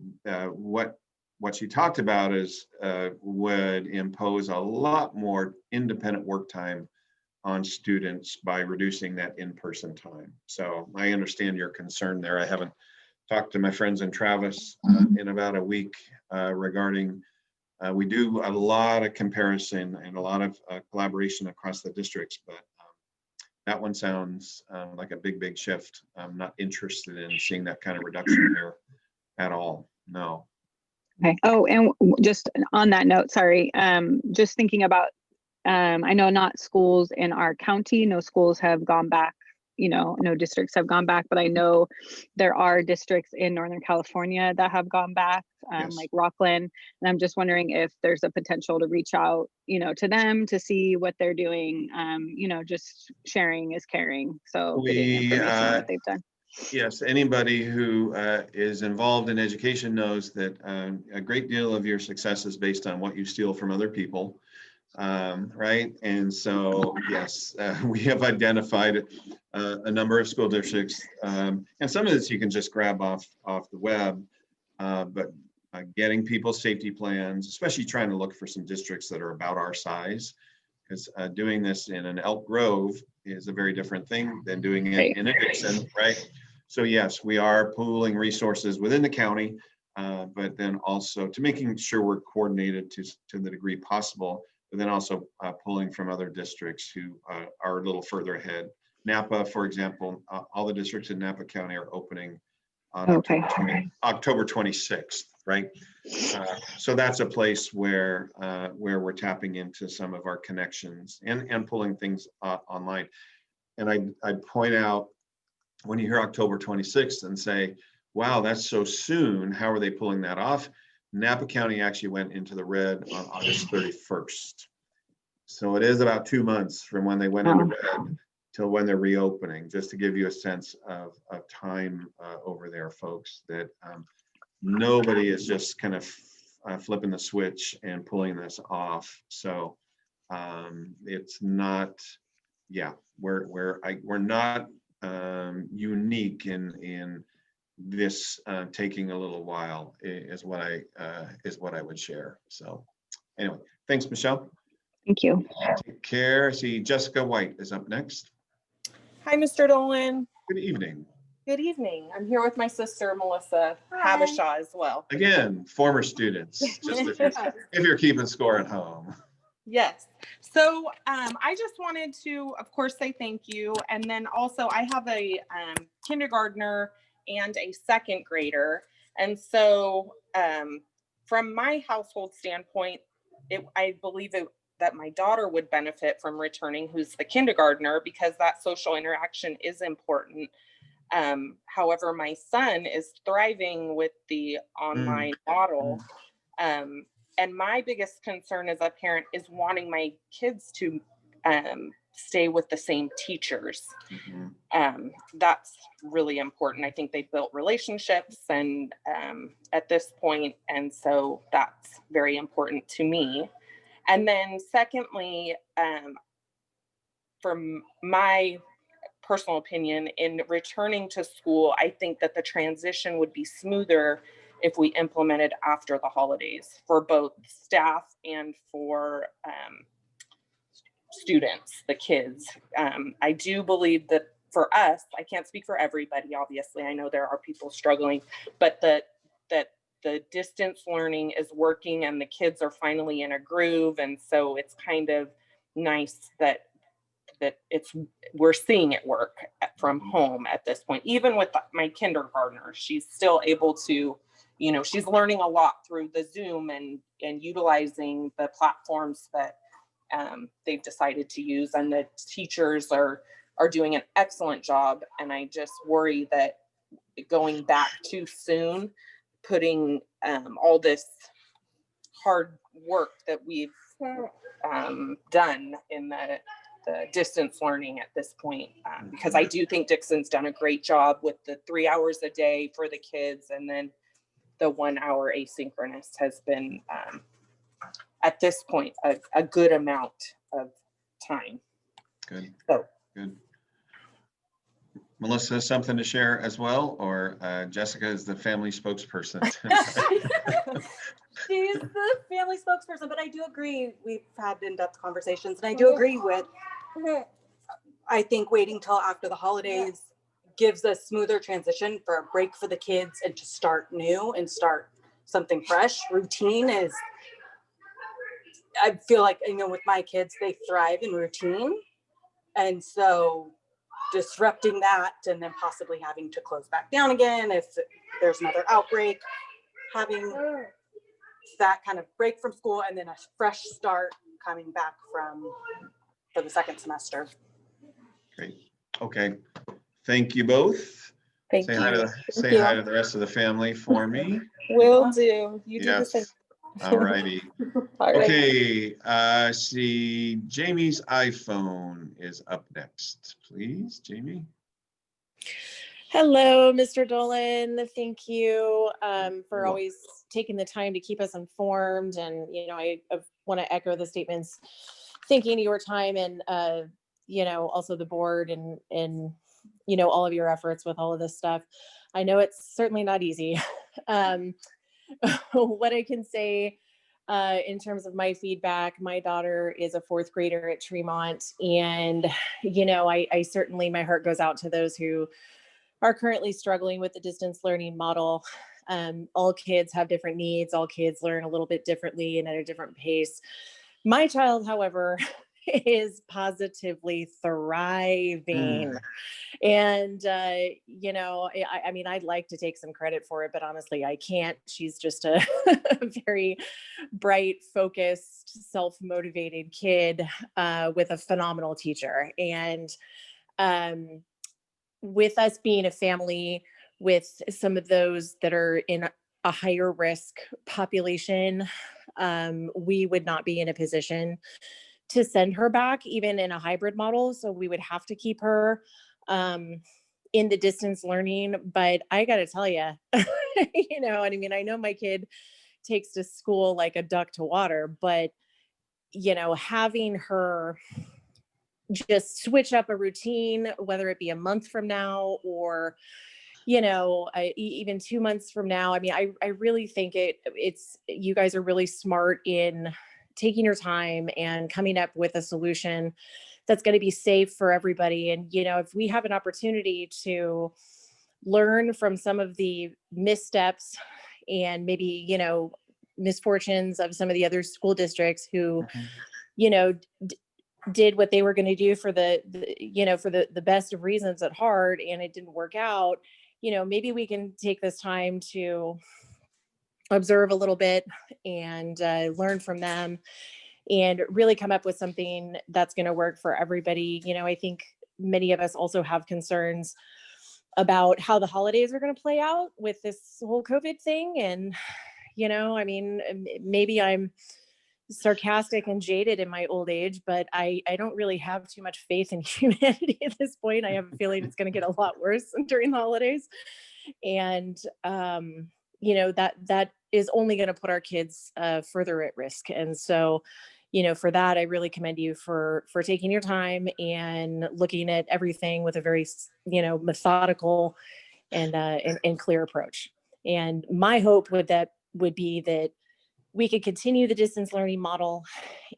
what she talked about is would impose a lot more independent work time on students by reducing that in-person time. So I understand your concern there. I haven't talked to my friends in Travis in about a week regarding, we do a lot of comparison and a lot of collaboration across the districts, but that one sounds like a big shift. I'm not interested in seeing that kind of reduction there at all, no. Okay. Oh, and just on that note, sorry, just thinking about, I know not schools in our county, no schools have gone back, no districts have gone back, but I know there are districts in Northern California that have gone back, Yes. like Rockland. And I'm just wondering if there's a potential to reach out, to them to see what they're doing. Just sharing is caring. So getting information on what they've done. Yes, anybody who is involved in education knows that a great deal of your success is based on what you steal from other people, right? And so, yes, we have identified a number of school districts, and some of this you can just grab off the web, but getting people's safety plans, especially trying to look for some districts that are about our size, because doing this in an Elk Grove is a very different thing than doing it in a Dixon, right? So yes, we are pooling resources within the county, but then also to making sure we're coordinated to the degree possible, but then also pulling from other districts who are a little further ahead. Napa, for example, all the districts in Napa County are opening on October 26th, right? So that's a place where we're tapping into some of our connections and pulling things online. And I'd point out, when you hear October 26th and say, wow, that's so soon, how are they pulling that off? Napa County actually went into the red on August 31st. So it is about 2 months from when they went into red till when they're reopening, just to give you a sense of time over there, folks, that nobody is just kind of flipping the switch and pulling this off. So it's not, yeah, we're not unique in this taking a little while is what I would share. So anyway, thanks, Michelle. Thank you. Take care. I see Jessica White is up next. Hi, Mr. Dolan. Good evening. Good evening. I'm here with my sister, Melissa Habishaw, as well. Again, former students, just if you're keeping score at home. Yes. So I just wanted to, of course, say thank you. And then also I have a kindergartner and a second grader. And so from my household standpoint, I believe that my daughter would benefit from returning, who's the kindergartner, because that social interaction is important. However, my son is thriving with the online model. And my biggest concern as a parent is wanting my kids to stay with the same teachers. That's really important. I think they built relationships and at this point, and so that's very important to me. And then secondly, from my personal opinion, in returning to school, I think that the transition would be smoother if we implemented after the holidays for both staff and for students, the kids. I do believe that for us, I can't speak for everybody, obviously. I know there are people struggling, but that the distance learning is working and the kids are finally in a groove. And so it's kind of nice that we're seeing it work from home at this point. Even with my kindergartner, she's still able to, she's learning a lot through the Zoom and utilizing the platforms that they've decided to use, and the teachers are doing an excellent job. And I just worry that going back too soon, putting all this hard work that we've done in the the distance learning at this point, because I do think Dixon's done a great job with the 3 hours a day for the kids, and then the 1 hour asynchronous has been at this point a good amount of time. Good. So Good. Melissa, something to share as well, or Jessica is the family spokesperson? She's the family spokesperson, but I do agree. We've had in-depth conversations, and I do agree with, I think waiting till after the holidays gives a smoother transition for a break for the kids and to start new and start something fresh. Routine is, I feel like, you know, with my kids, they thrive in routine. And so disrupting that and then possibly having to close back down again if there's another outbreak, having that kind of break from school and then a fresh start coming back for the second semester. Great. Okay. Thank you both. Thank Say you. hi to the rest of the family for me. Will do. You do the Yes. same. All righty. All right. Okay. See, Jamie's iPhone is up next. Please, Jamie. Hello, Mr. Dolan. Thank you for You're always taking the time to keep us informed. And, you know, I want to echo the statements, thanking your time and, you know, also the board and, you know, all of your efforts with all of this stuff. I know it's certainly not easy. What I can say in terms of my feedback, my daughter is a fourth grader at Tremont. And, you know, I certainly, my heart goes out to those who are currently struggling with the distance learning model. All kids have different needs. All kids learn a little bit differently and at a different pace. My child, however, is positively thriving. And, you know, I mean, I'd like to take some credit for it, but honestly, I can't. She's just a very bright, focused, self-motivated kid with a phenomenal teacher. And with us being a family with some of those that are in a higher risk population, we would not be in a position to send her back even in a hybrid model. So we would have to keep her in the distance learning. But I got to tell you, you know, and I mean, I know my kid takes to school like a duck to water, but, you know, having her just switch up a routine, whether it be a month from now or, you know, even 2 months from now. I mean, I really think it's, you guys are really smart in taking your time and coming up with a solution that's going to be safe for everybody. And, you know, if we have an opportunity to learn from some of the missteps and maybe, you know, misfortunes of some of the other school districts who, you know, did what they were going to do for the you know, for the best of reasons at heart, and it didn't work out, you know, maybe we can take this time to observe a little bit and learn from them and really come up with something that's going to work for everybody. You know, I think many of us also have concerns about how the holidays are going to play out with this whole COVID thing. And, you know, I mean, maybe I'm sarcastic and jaded in my old age, but I don't really have too much faith in humanity at this point. I have a feeling it's going to get a lot worse during the holidays. And, you know, that is only going to put our kids further at risk. And so, you know, for that, I really commend you for taking your time and looking at everything with a very, you know, methodical and clear approach. And my hope would be that we could continue the distance learning model,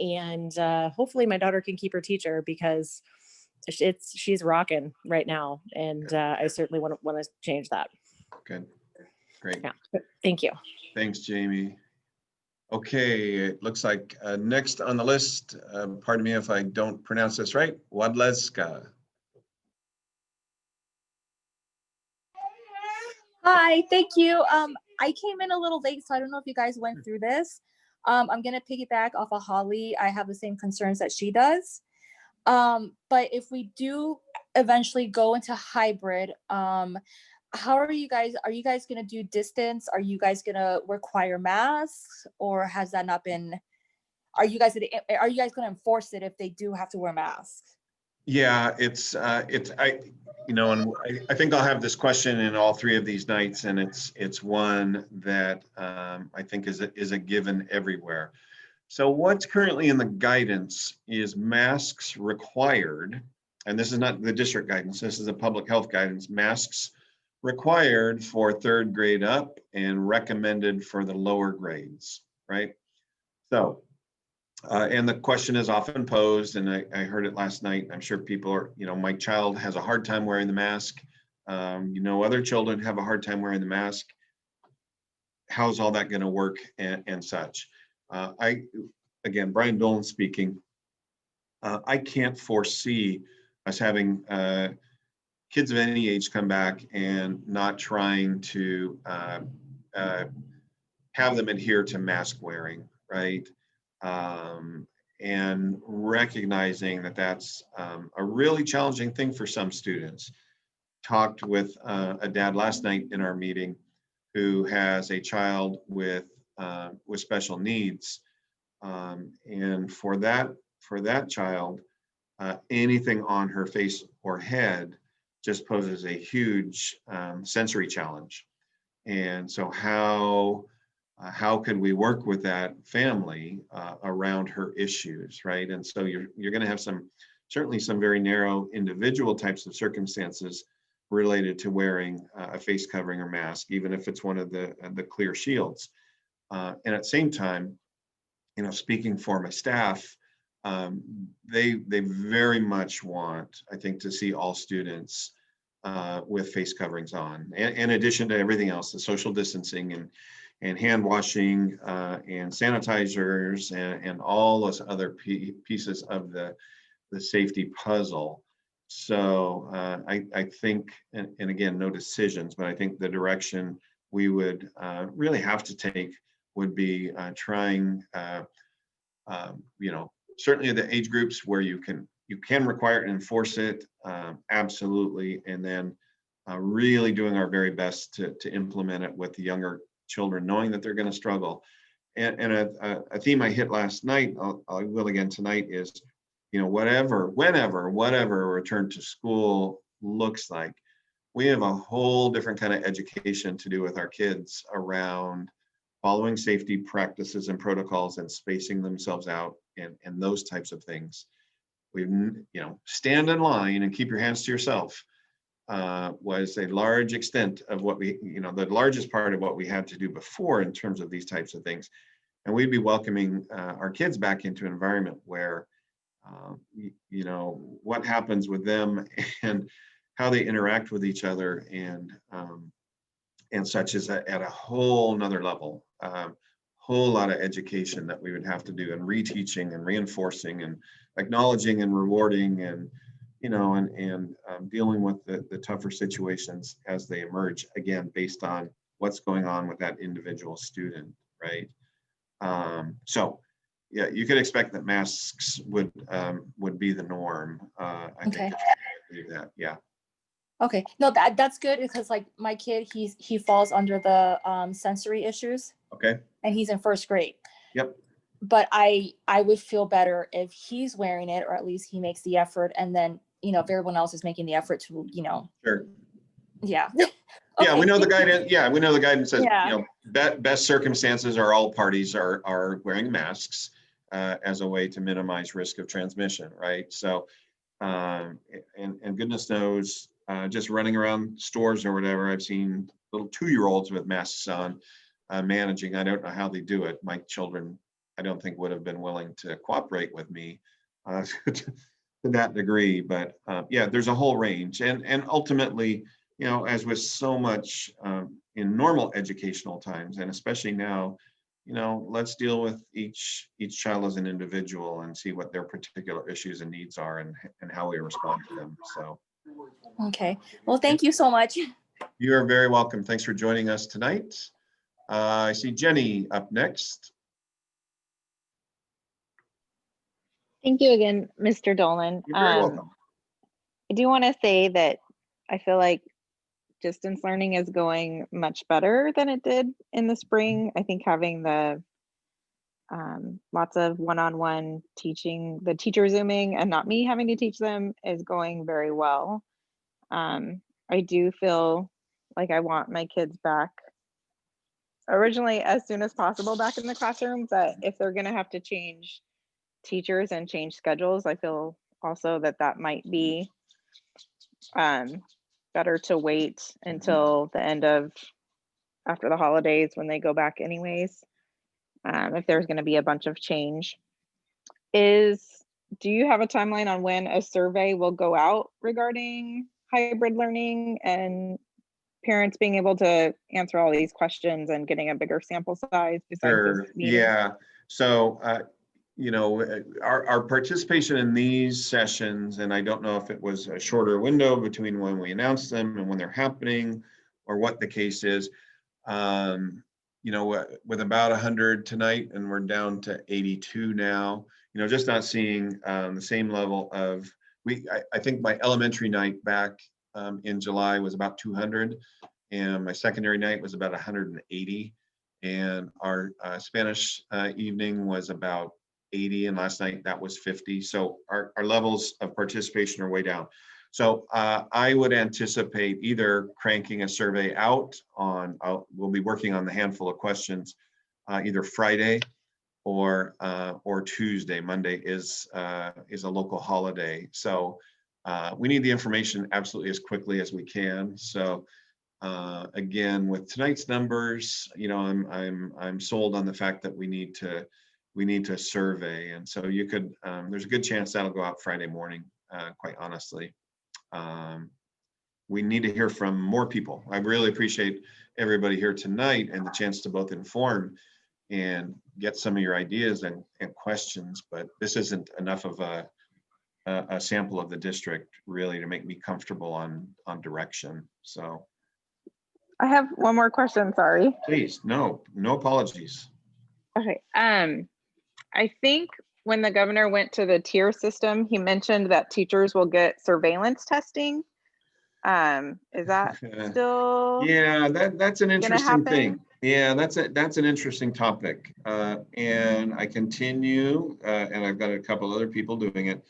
and hopefully my daughter can keep her teacher because she's rocking right now. And I certainly want to change that. Good. Great. Yeah. Thank you. Thanks, Jamie. Okay, it looks like next on the list, pardon me if I don't pronounce this right, Wadleska. Hi, thank you. I came in a little late, so I don't know if you guys went through this. I'm going to piggyback off of Holly. I have the same concerns that she does. But if we do eventually go into hybrid, how are you guys going to do distance? Are you guys going to require masks, or has that not been are you guys gonna enforce it if they do have to wear masks? Yeah, and I think I'll have this question in all three of these nights, and it's one that I think is a given everywhere. So what's currently in the guidance is masks required, and this is not the district guidance, this is a public health guidance, masks required for third grade up and recommended for the lower grades, right? So, and the question is often posed, and I heard it last night. I'm sure people are, my child has a hard time wearing the mask. Other children have a hard time wearing the mask. How's all that going to work and such? Again, Brian Dolan speaking. I can't foresee us having kids of any age come back and not trying to have them adhere to mask wearing, right? And recognizing that that's a really challenging thing for some students. Talked with a dad last night in our meeting who has a child with special needs, and for that child, anything on her face or head just poses a huge sensory challenge. And so how could we work with that family around her issues, right? And so you're going to have certainly some very narrow individual types of circumstances related to wearing a face covering or mask, even if it's one of the clear shields. And at the same time, speaking for my staff, they very much want, I think, to see all students with face coverings on, and in addition to everything else, the social distancing and hand washing and sanitizers and all those other pieces of the safety puzzle. So I think, and again, no decisions, but I think the direction we would really have to take would be trying, certainly the age groups where you can require it and enforce it, absolutely, and then really doing our very best to implement it with the younger children, knowing that they're going to struggle. And a theme I hit last night, I will again tonight, is whenever return to school looks like, we have a whole different kind of education to do with our kids around following safety practices and protocols and spacing themselves out and those types of things. We stand in line and keep your hands to yourself was a large extent of what the largest part of what we had to do before in terms of these types of things. And we'd be welcoming our kids back into an environment where, what happens with them and how they interact with each other and such is at a whole nother level, whole lot of education that we would have to do, and reteaching and reinforcing and acknowledging and rewarding and dealing with the tougher situations as they emerge, again, based on what's going on with that individual student, right? So yeah, you could expect that masks would be the norm. I Okay. think believe that, yeah. Okay, no, that's good, because like my kid, he falls under the sensory issues, Okay. and he's in first grade. Yep. But I would feel better if he's wearing it, or at least he makes the effort, and then if everyone else is making the effort to Sure. yeah. Yeah, Okay, we know the thank you. guidance. Yeah, we know the guidance says, Yeah. best circumstances are all parties are wearing masks as a way to minimize risk of transmission, right? So, and goodness knows, just running around stores or whatever, I've seen little 2-year-olds with masks on managing. I don't know how they do it. My children, I don't think would have been willing to cooperate with me to that degree, but yeah, there's a whole range, and ultimately, as with so much in normal educational times, and especially now, let's deal with each child as an individual and see what their particular issues and needs are, and how we respond to them. So, Okay, well, thank you so much. you're very welcome. Thanks for joining us tonight. I see Jenny up next. Thank you again, Mr. Dolan. You're very welcome. I do want to say that I feel like distance learning is going much better than it did in the spring. I think having the Lots of one-on-one teaching. The teacher Zooming and not me having to teach them is going very well. I do feel like I want my kids back originally as soon as possible back in the classroom, but if they're going to have to change teachers and change schedules, I feel also that that might be better to wait until the end of after the holidays when they go back anyways, if there's going to be a bunch of change. Do you have a timeline on when a survey will go out regarding hybrid learning and parents being able to answer all these questions and getting a bigger sample size besides Sure. this meeting? Yeah. So, you know, our participation in these sessions, and I don't know if it was a shorter window between when we announced them and when they're happening or what the case is, you know, with about 100 tonight and we're down to 82 now, you know, just not seeing the same level of, I think my elementary night back in July was about 200 and my secondary night was about 180. And our Spanish evening was about 80, and last night that was 50. So our levels of participation are way down. So I would anticipate either cranking a survey out on, we'll be working on the handful of questions, either Friday or Tuesday. Monday is a local holiday. So we need the information absolutely as quickly as we can. So again, with tonight's numbers, you know, I'm sold on the fact that we need to survey, and so you could there's a good chance that'll go out Friday morning. Quite honestly, we need to hear from more people. I really appreciate everybody here tonight and the chance to both inform and get some of your ideas and questions. But this isn't enough of a sample of the district really to make me comfortable on direction. So. I have one more question, sorry. Please, no apologies. Okay, I think when the governor went to the tier system, he mentioned that teachers will get surveillance testing. Is that still? Yeah, that's an interesting happen? thing. Yeah, that's an interesting topic. And I continue, and I've got a couple other people doing it,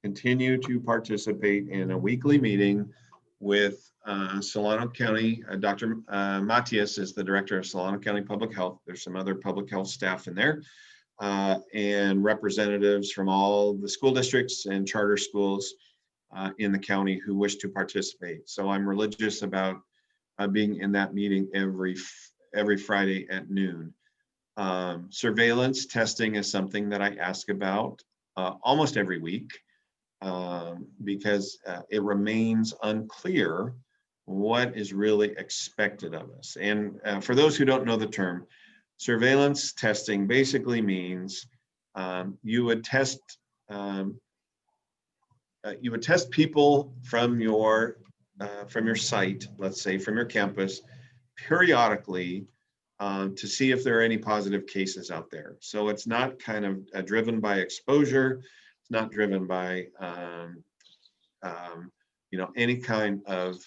continue to participate in a weekly meeting with Solano County. Dr. Matias is the director of Solano County Public Health. There's some other public health staff in there and representatives from all the school districts and charter schools in the county who wish to participate. So I'm religious about being in that meeting every Friday at noon. Surveillance testing is something that I ask about almost every week. Because it remains unclear what is really expected of us. And for those who don't know the term, surveillance testing basically means you would test people from your site, let's say from your campus, periodically to see if there are any positive cases out there. So it's not kind of driven by exposure. Not driven by you know, any kind of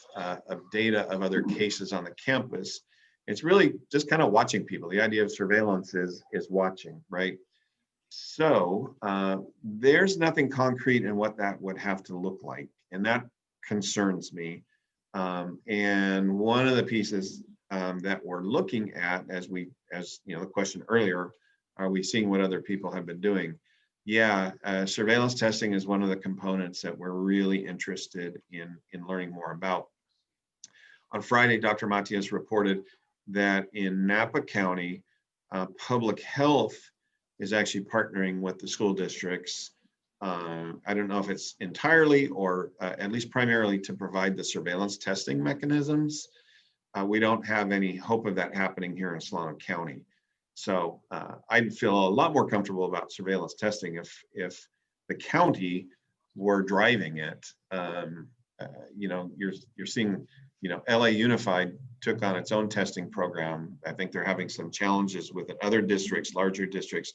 data of other cases on the campus. It's really just kind of watching people. The idea of surveillance is watching, right? So there's nothing concrete in what that would have to look like, and that concerns me. And one of the pieces that we're looking at, as you know, the question earlier, are we seeing what other people have been doing? Yeah, surveillance testing is one of the components that we're really interested in learning more about. On Friday, Dr. Matias reported that in Napa County, public health is actually partnering with the school districts. I don't know if it's entirely or at least primarily to provide the surveillance testing mechanisms. We don't have any hope of that happening here in Solano County. So I'd feel a lot more comfortable about surveillance testing if the county were driving it. You know, you're seeing, you know, LA Unified took on its own testing program. I think they're having some challenges with it. Other districts, larger districts,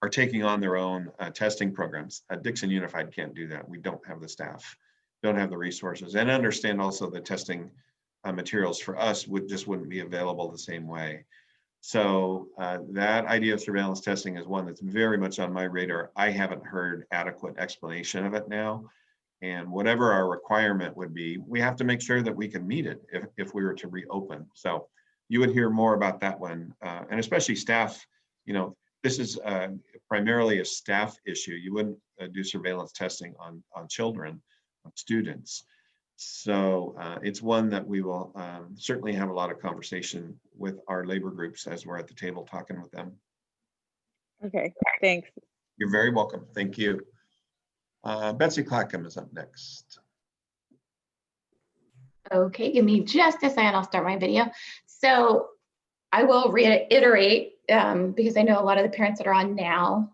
are taking on their own testing programs. Dixon Unified can't do that. We don't have the staff, don't have the resources, and understand also the testing materials for us wouldn't be available the same way. So that idea of surveillance testing is one that's very much on my radar. I haven't heard adequate explanation of it now. And whatever our requirement would be, we have to make sure that we can meet it if we were to reopen. So you would hear more about that one, and especially staff. This is primarily a staff issue. You wouldn't do surveillance testing on children, on students. So it's one that we will certainly have a lot of conversation with our labor groups as we're at the table talking with them. Okay, thanks. You're very welcome. Thank you. Betsy Clackham is up next. Okay, give me just a second. I'll start my video. So I will reiterate because I know a lot of the parents that are on now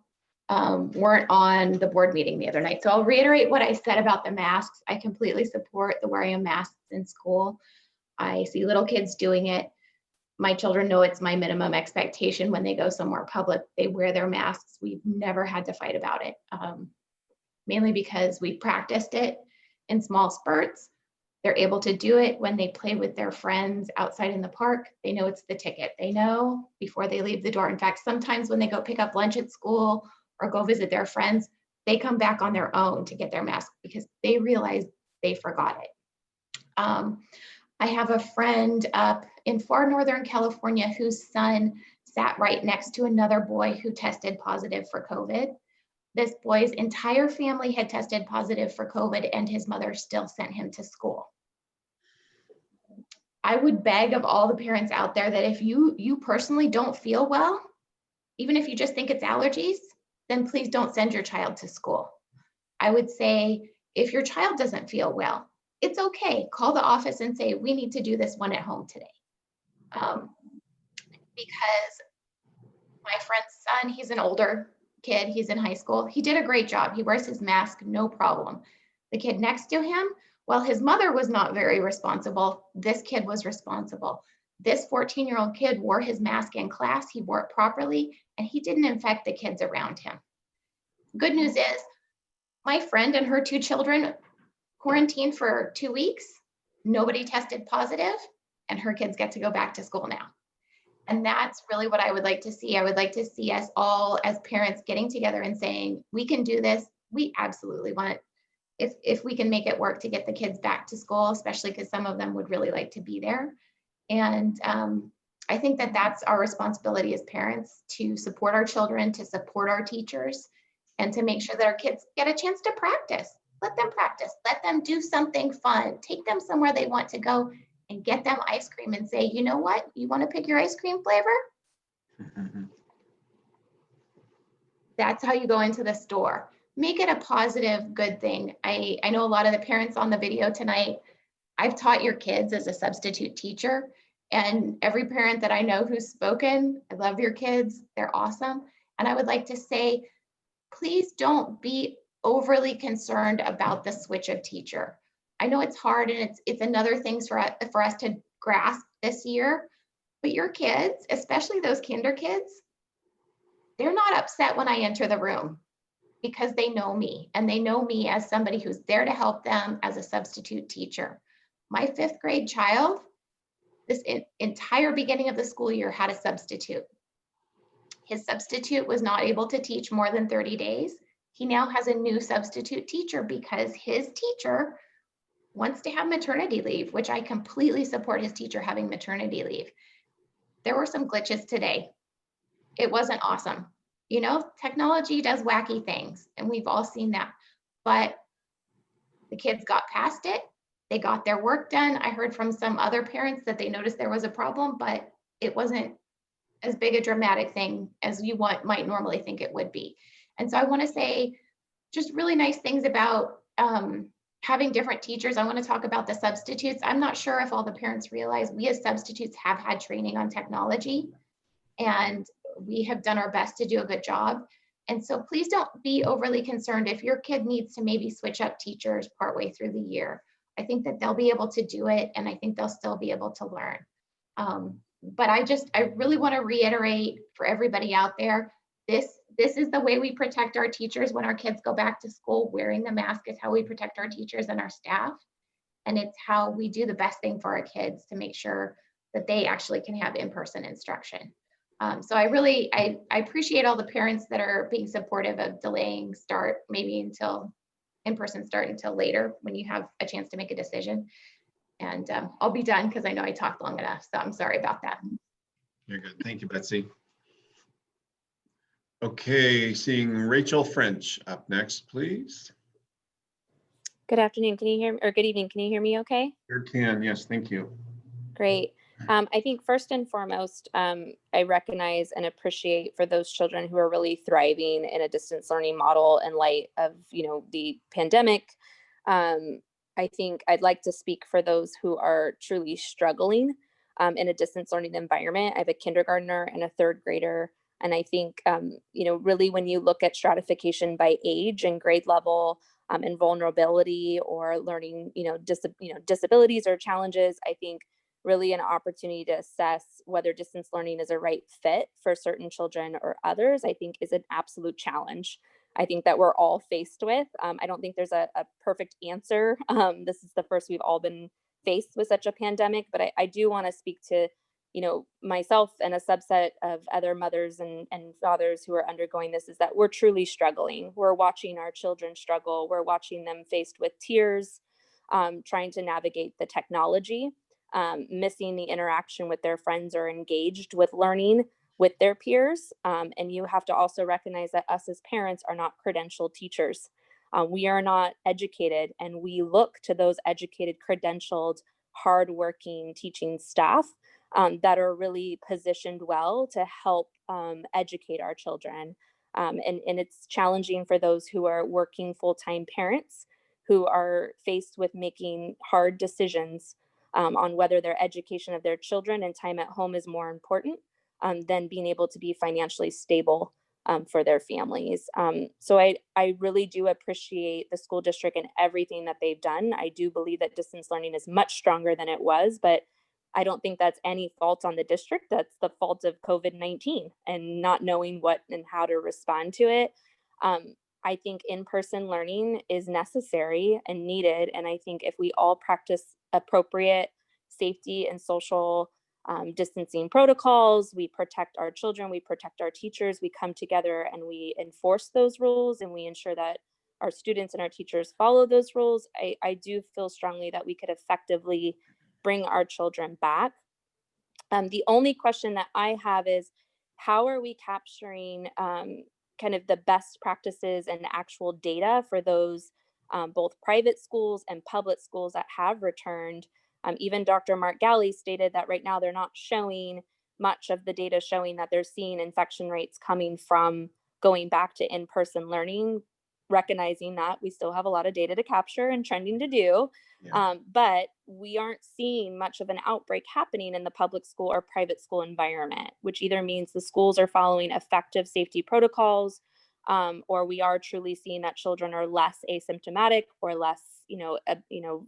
weren't on the board meeting the other night. So I'll reiterate what I said about the masks. I completely support the wearing of masks in school. I see little kids doing it. My children know it's my minimum expectation when they go somewhere public, they wear their masks. We've never had to fight about it, mainly because we practiced it in small spurts. They're able to do it when they play with their friends outside in the park. They know it's the ticket. They know before they leave the door. In fact, sometimes when they go pick up lunch at school or go visit their friends, they come back on their own to get their mask because they realize they forgot it. I have a friend up in far Northern California whose son sat right next to another boy who tested positive for COVID. This boy's entire family had tested positive for COVID and his mother still sent him to school. I would beg of all the parents out there that if you personally don't feel well, even if you just think it's allergies, then please don't send your child to school. I would say if your child doesn't feel well, it's okay. Call the office and say, we need to do this one at home today. Because my friend's son, he's an older kid, he's in high school. He did a great job. He wears his mask, no problem. The kid next to him, well, his mother was not very responsible. This kid was responsible. This 14-year-old kid wore his mask in class. He wore it properly, and he didn't infect the kids around him. Good news is, my friend and her 2 children quarantined for 2 weeks. Nobody tested positive, and her kids get to go back to school now. And that's really what I would like to see. I would like to see us all as parents getting together and saying, we can do this. We absolutely want it. If we can make it work to get the kids back to school, especially because some of them would really like to be there. And I think that that's our responsibility as parents, to support our children, to support our teachers, and to make sure that our kids get a chance to practice. Let them practice. Let them do something fun. Take them somewhere they want to go and get them ice cream and say, you know what? You want to pick your ice cream flavor? That's how you go into the store. Make it a positive, good thing. I know a lot of the parents on the video tonight, I've taught your kids as a substitute teacher, and every parent that I know who's spoken, I love your kids. They're awesome. And I would like to say, please don't be overly concerned about the switch of teacher. I know it's hard and it's another thing for us to grasp this year, but your kids, especially those kinder kids, they're not upset when I enter the room because they know me, and they know me as somebody who's there to help them as a substitute teacher. My 5th grade child, this entire beginning of the school year, had a substitute. His substitute was not able to teach more than 30 days. He now has a new substitute teacher because his teacher wants to have maternity leave, which I completely support his teacher having maternity leave. There were some glitches today. It wasn't awesome. You know, technology does wacky things, and we've all seen that. But the kids got past it. They got their work done. I heard from some other parents that they noticed there was a problem, but it wasn't as big a dramatic thing as you might normally think it would be. And so I want to say just really nice things about having different teachers. I want to talk about the substitutes. I'm not sure if all the parents realize we as substitutes have had training on technology, and we have done our best to do a good job. And so please don't be overly concerned if your kid needs to maybe switch up teachers partway through the year. I think that they'll be able to do it, and I think they'll still be able to learn. But I really want to reiterate for everybody out there, this is the way we protect our teachers when our kids go back to school. Wearing the mask is how we protect our teachers and our staff. And it's how we do the best thing for our kids to make sure that they actually can have in-person instruction. So I appreciate all the parents that are being supportive of delaying start, maybe until in-person start until later when you have a chance to make a decision. And I'll be done because I know I talked long enough, so I'm sorry about that. You're good. Thank you, Betsy. Okay, seeing Rachel French up next, please. Good afternoon. Can you hear me? Or good evening. Can you hear me okay? Sure can. Yes, thank you. Great. I think first and foremost, I recognize and appreciate for those children who are really thriving in a distance learning model in light of, the pandemic. I think I'd like to speak for those who are truly struggling in a distance learning environment. I have a kindergartner and a third grader. And I think, really when you look at stratification by age and grade level and vulnerability or learning, disabilities or challenges, I think really an opportunity to assess whether distance learning is a right fit for certain children or others, I think is an absolute challenge. I think that we're all faced with. I don't think there's a perfect answer. This is the first we've all been faced with such a pandemic, but I do want to speak to, myself and a subset of other mothers and fathers who are undergoing this, is that we're truly struggling. We're watching our children struggle. We're watching them faced with tears, trying to navigate the technology, missing the interaction with their friends or engaged with learning with their peers. And you have to also recognize that us as parents are not credentialed teachers. We are not educated, and we look to those educated, credentialed, hardworking teaching staff that are really positioned well to help educate our children. And it's challenging for those who are working full-time parents who are faced with making hard decisions on whether their education of their children and time at home is more important than being able to be financially stable for their families. So I really do appreciate the school district and everything that they've done. I do believe that distance learning is much stronger than it was, but I don't think that's any fault on the district. That's the fault of COVID-19 and not knowing what and how to respond to it. I think in-person learning is necessary and needed. And I think if we all practice appropriate safety and social distancing protocols, we protect our children, we protect our teachers, we come together and we enforce those rules, and we ensure that our students and our teachers follow those rules, I do feel strongly that we could effectively bring our children back. The only question that I have is, how are we capturing kind of the best practices and actual data for those both private schools and public schools that have returned? Even Dr. Mark Galley stated that right now they're not showing much of the data showing that they're seeing infection rates coming from going back to in-person learning, recognizing that we still have a lot of data to capture and trending to do. Yeah. But we aren't seeing much of an outbreak happening in the public school or private school environment, which either means the schools are following effective safety protocols, or we are truly seeing that children are less asymptomatic or less,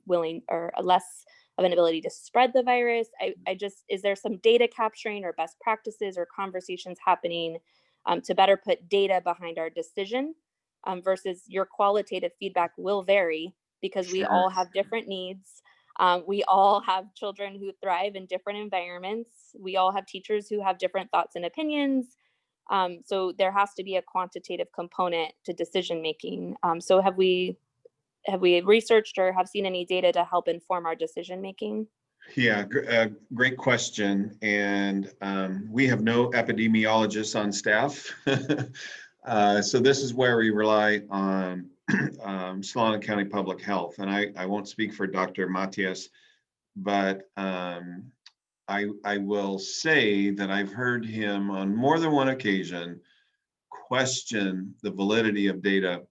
willing or less of an ability to spread the virus. I just, is there some data capturing or best practices or conversations happening to better put data behind our decision versus your qualitative feedback will vary because we all have different needs. We all have children who thrive in different environments. We all have teachers who have different thoughts and opinions. So there has to be a quantitative component to decision making. So have we researched or have seen any data to help inform our decision making? Yeah, great question. And we have no epidemiologists on staff. So this is where we rely on Solano County Public Health. And I won't speak for Dr. Matias, but I will say that I've heard him on more than one occasion question the validity of data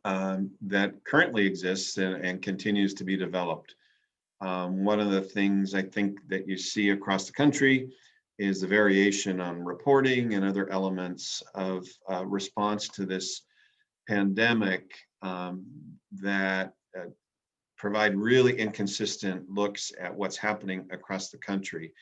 that currently exists and continues to be developed. One of the things I think that you see across the country is the variation on reporting and other elements of response to this pandemic that provide really inconsistent looks at what's happening across the country.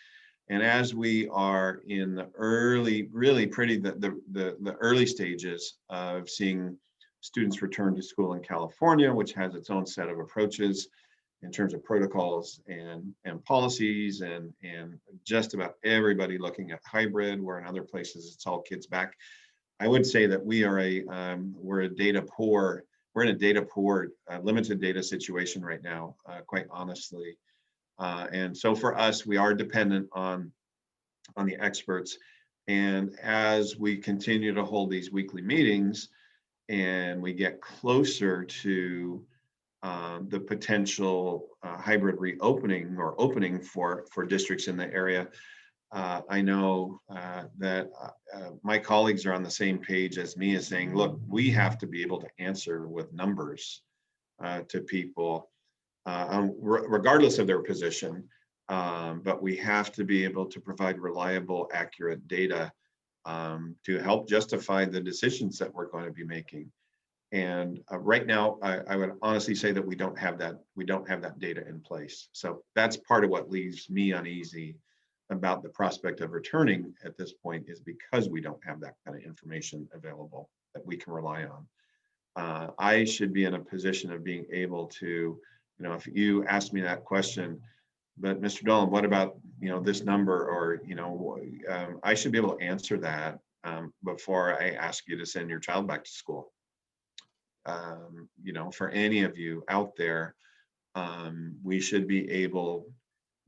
And as we are in the early, really pretty the early stages of seeing students return to school in California, which has its own set of approaches, in terms of protocols and policies, and just about everybody looking at hybrid, where in other places it's all kids back. I would say that we're in a data poor, limited data situation right now, quite honestly. And so for us, we are dependent on the experts. And as we continue to hold these weekly meetings and we get closer to the potential hybrid reopening or opening for districts in the area, I know that my colleagues are on the same page as me, as saying, look, we have to be able to answer with numbers to people, regardless of their position. But we have to be able to provide reliable, accurate data to help justify the decisions that we're going to be making. And right now, I would honestly say that we don't have that data in place. So that's part of what leaves me uneasy about the prospect of returning at this point, is because we don't have that kind of information available that we can rely on. I should be in a position of being able to, if you ask me that question, but Mr. Dolan, what about, this number, or, I should be able to answer that before I ask you to send your child back to school. For any of you out there, we should be able,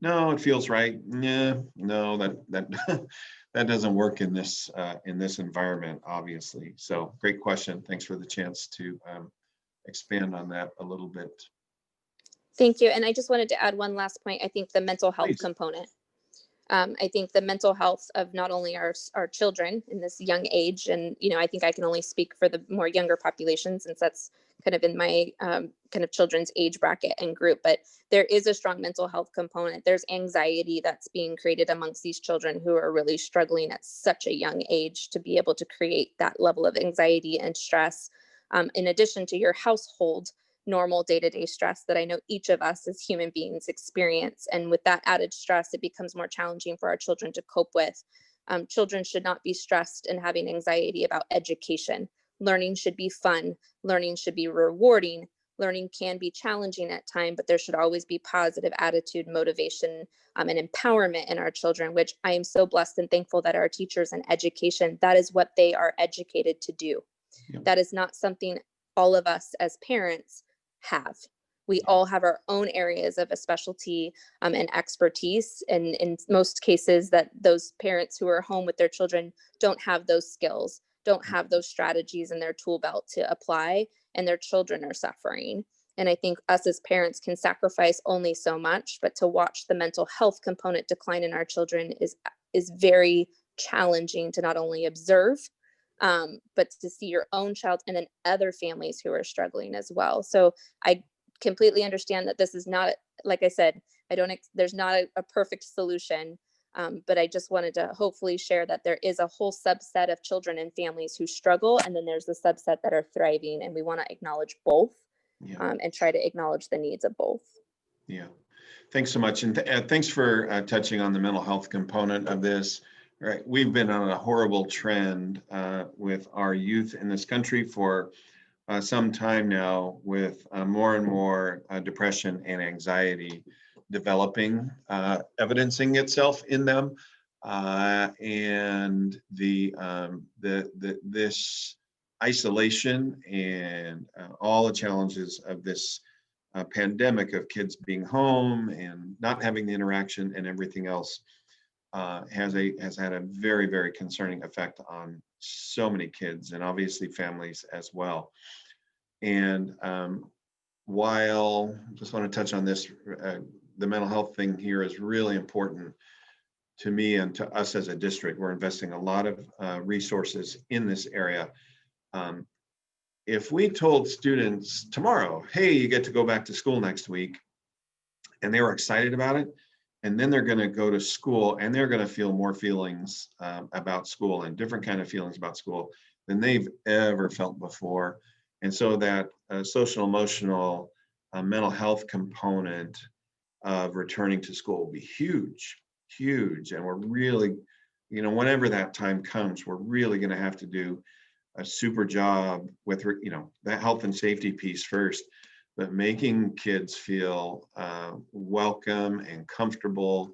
no, it feels right. Yeah, no, that doesn't work in this environment, obviously. So great question. Thanks for the chance to expand on that a little bit. Thank you. And I just wanted to add one last point. I think the mental health component. I think the mental health of not only our children in this young age, and I think I can only speak for the more younger population, since that's kind of in my kind of children's age bracket and group, but there is a strong mental health component. There's anxiety that's being created amongst these children who are really struggling at such a young age to be able to create that level of anxiety and stress, in addition to your household normal day-to-day stress that I know each of us as human beings experience. And with that added stress, it becomes more challenging for our children to cope with. Children should not be stressed and having anxiety about education. Learning should be fun. Learning should be rewarding. Learning can be challenging at times, but there should always be positive attitude, motivation, and empowerment in our children, which I am so blessed and thankful that our teachers in education, that is what they are educated to do. Yep. That is not something all of us as parents have. We all have our own areas of a specialty and expertise. And in most cases, that those parents who are home with their children don't have those skills, don't have those strategies in their tool belt to apply, and their children are suffering. And I think us as parents can sacrifice only so much, but to watch the mental health component decline in our children is very challenging to not only observe, but to see your own child and then other families who are struggling as well. So I completely understand that this is not, like I said, there's not a perfect solution, but I just wanted to hopefully share that there is a whole subset of children and families who struggle, and then there's the subset that are thriving, and we want to acknowledge both, and try to acknowledge the needs of both. Yeah, thanks so much. And thanks for touching on the mental health component of this. Right, we've been on a horrible trend with our youth in this country for some time now, with more and more depression and anxiety developing, evidencing itself in them, and this isolation and all the challenges of this pandemic, of kids being home and not having the interaction and everything else. Has had a very, very concerning effect on so many kids, and obviously families as well. And while just want to touch on this, the mental health thing here is really important to me and to us as a district. We're investing a lot of resources in this area. If we told students tomorrow, hey, you get to go back to school next week, and they were excited about it, and then they're going to go to school and they're going to feel more feelings about school, and different kind of feelings about school than they've ever felt before. And so that social emotional mental health component of returning to school will be huge, huge. And we're really, whenever that time comes, we're really going to have to do a super job with, that health and safety piece first, but making kids feel welcome and comfortable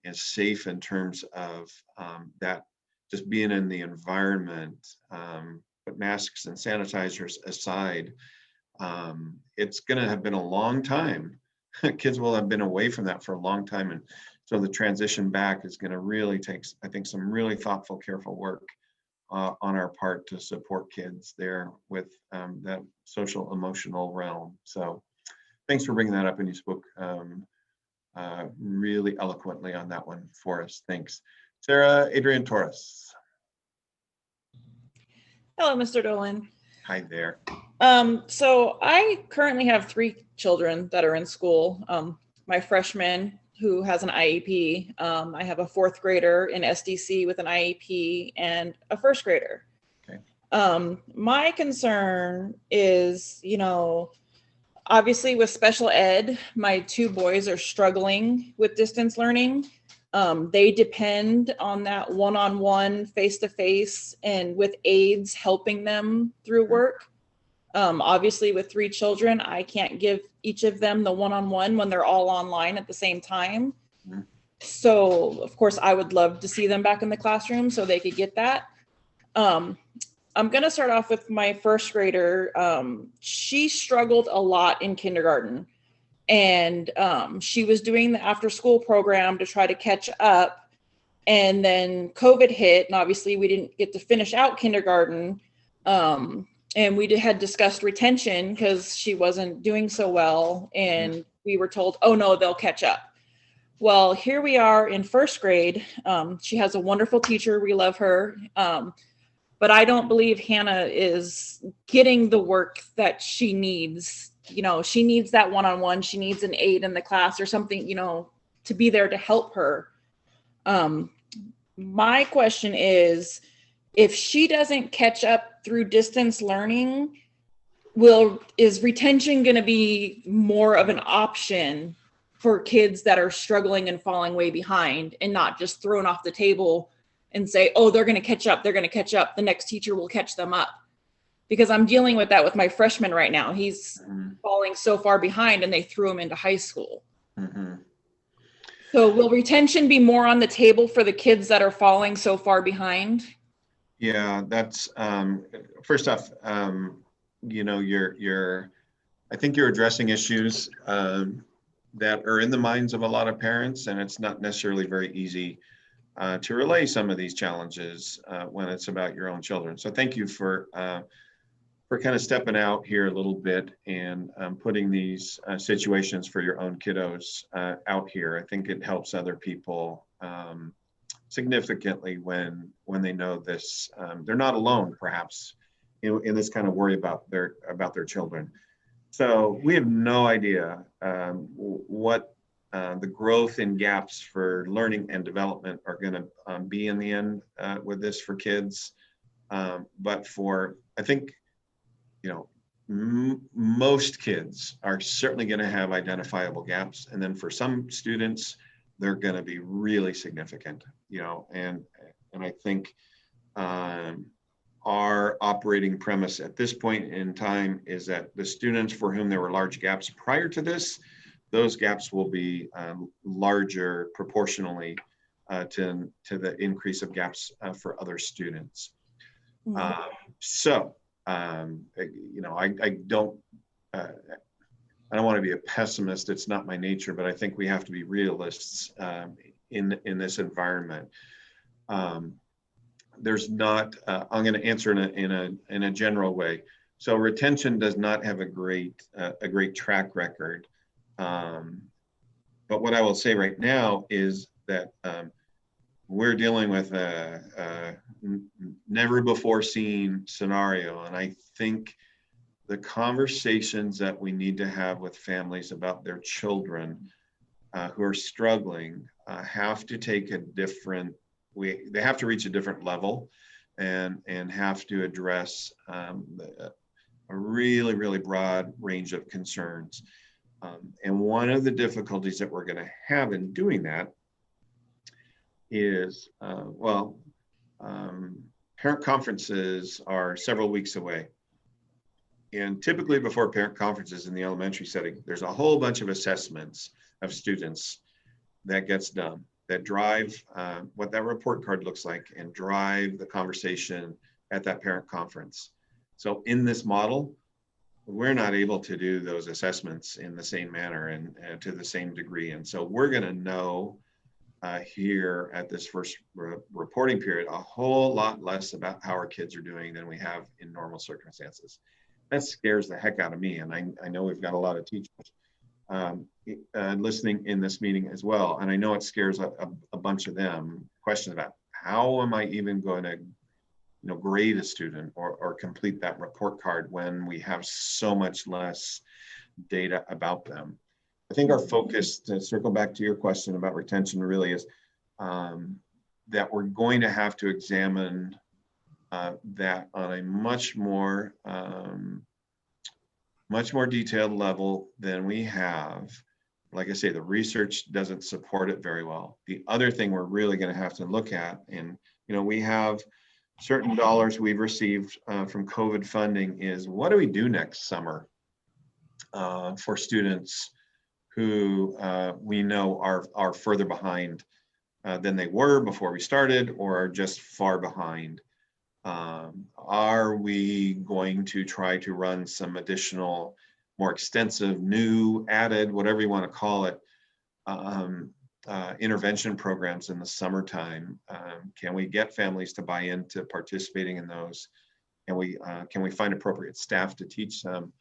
and safe in terms of that, just being in the environment, but masks and sanitizers aside, it's going to have been a long time. Kids will have been away from that for a long time. And so the transition back is going to really take, I think, some really thoughtful, careful work on our part to support kids there with that social emotional realm. So thanks for bringing that up, and you spoke really eloquently on that one for us. Thanks. Sarah Adrian Torres. Hello, Mr. Dolan. Hi there. So I currently have 3 children that are in school. My freshman who has an IEP. I have a 4th grader in SDC with an IEP and a 1st grader. Okay. My concern is, obviously with special ed, my 2 boys are struggling with distance learning. They depend on that one-on-one, face-to-face, and with aides helping them through work. Obviously with 3 children, I can't give each of them the one-on-one when they're all online at the same time. Mm-hmm. So of course I would love to see them back in the classroom so they could get that. I'm gonna start off with my 1st grader. She struggled a lot in kindergarten, and she was doing the after school program to try to catch up. And then COVID hit, and obviously we didn't get to finish out kindergarten. And we had discussed retention because she wasn't doing so well. And we were told, oh no, they'll catch up. Well, here we are in 1st grade. She has a wonderful teacher. We love her. But I don't believe Hannah is getting the work that she needs. She needs that one-on-one. She needs an aide in the class or something, to be there to help her. My question is, if she doesn't catch up through distance learning, is retention going to be more of an option for kids that are struggling and falling way behind, and not just thrown off the table and say, oh, they're going to catch up. They're going to catch up. The next teacher will catch them up. Because I'm dealing with that with my freshman right now. He's falling so far behind, and they threw him into high school. Mm-hmm. So will retention be more on the table for the kids that are falling so far behind? Yeah, that's first off, I think you're addressing issues that are in the minds of a lot of parents, and it's not necessarily very easy to relay some of these challenges when it's about your own children. So thank you for kind of stepping out here a little bit and putting these situations for your own kiddos out here. I think it helps other people significantly when they know this. They're not alone, perhaps, in this kind of worry about their children. So we have no idea what the growth in gaps for learning and development are going to be in the end with this for kids. But I think, most kids are certainly going to have identifiable gaps. And then for some students, they're going to be really significant, and I think our operating premise at this point in time is that the students for whom there were large gaps prior to this, those gaps will be larger proportionally to the increase of gaps for other students. I don't want to be a pessimist. It's not my nature, but I think we have to be realists in this environment. There's not. I'm going to answer in a general way. So retention does not have a great track record. But what I will say right now is that we're dealing with a never before seen scenario, and I think the conversations that we need to have with families about their children who are struggling have to take they have to reach a different level and have to address a really, really broad range of concerns. And one of the difficulties that we're going to have in doing that is, parent conferences are several weeks away. And typically before parent conferences in the elementary setting, there's a whole bunch of assessments of students that gets done that drive what that report card looks like and drive the conversation at that parent conference. So in this model, we're not able to do those assessments in the same manner and to the same degree. And so we're going to know here at this first reporting period a whole lot less about how our kids are doing than we have in normal circumstances. That scares the heck out of me. And I know we've got a lot of teachers listening in this meeting as well. And I know it scares a bunch of them. Questions about how am I even going to grade a student or complete that report card when we have so much less data about them. I think our focus, to circle back to your question about retention, really is that we're going to have to examine that on a much more detailed level than we have. Like I say, the research doesn't support it very well. The other thing we're really going to have to look at, and we have certain dollars we've received from COVID funding, is what do we do next summer for students who we know are further behind than they were before we started, or are just far behind. Are we going to try to run some additional, more extensive, new, added, whatever you want to call it, intervention programs in the summertime? Can we get families to buy into participating in those? Can we find appropriate staff to teach them?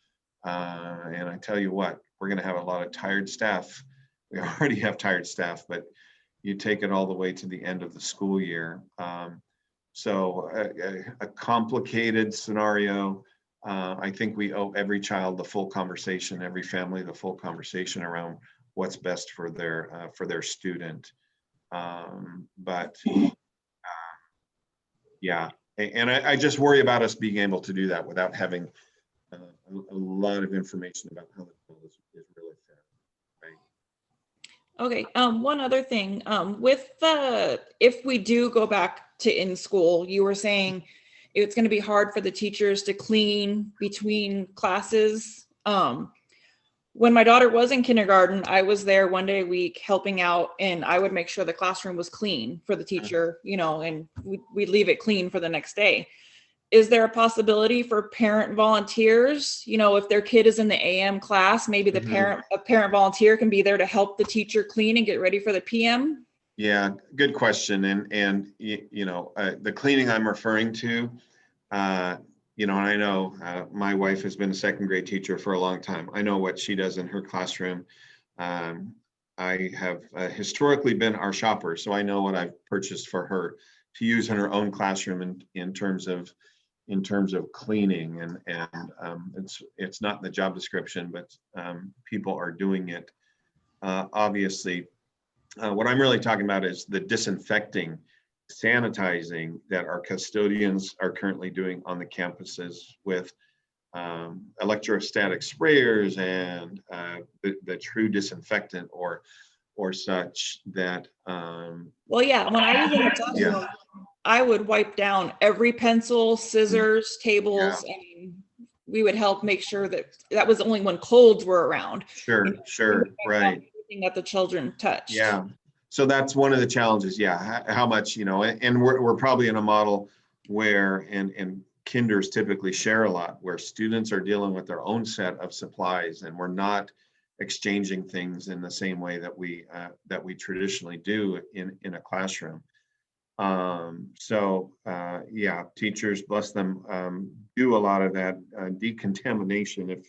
And I tell you what, we're going to have a lot of tired staff. We already have tired staff, but you take it all the way to the end of the school year. So a complicated scenario. I think we owe every child the full conversation, every family the full conversation around what's best for their student. Yeah, and I just worry about us being able to do that without having a lot of information about how the bill is really fair. Right? Okay, one other thing, if we do go back to in school, you were saying it's going to be hard for the teachers to clean between classes. When my daughter was in kindergarten, I was there one day a week helping out, and I would make sure the classroom was clean for the teacher, and we'd leave it clean for the next day. Is there a possibility for parent volunteers? If their kid is in the AM class, maybe a parent volunteer can be there to help the teacher clean and get ready for the PM? Yeah, good question. And the cleaning I'm referring to, and I know my wife has been a second grade teacher for a long time. I know what she does in her classroom. I have historically been our shopper, so I know what I've purchased for her to use in her own classroom in terms of cleaning, and it's not in the job description, but people are doing it. Obviously, what I'm really talking about is the disinfecting, sanitizing that our custodians are currently doing on the campuses with electrostatic sprayers and the true disinfectant or such that. Well, yeah, when I was in the classroom, I would wipe down every pencil, scissors, tables, and we would help make sure that was only when colds were around. Sure, right. Everything that the children touched. Yeah. So that's one of the challenges. Yeah. How much, and we're probably in a model where, and kinders typically share a lot, where students are dealing with their own set of supplies, and we're not exchanging things in the same way that we traditionally do in a classroom. Teachers, bless them, do a lot of that decontamination,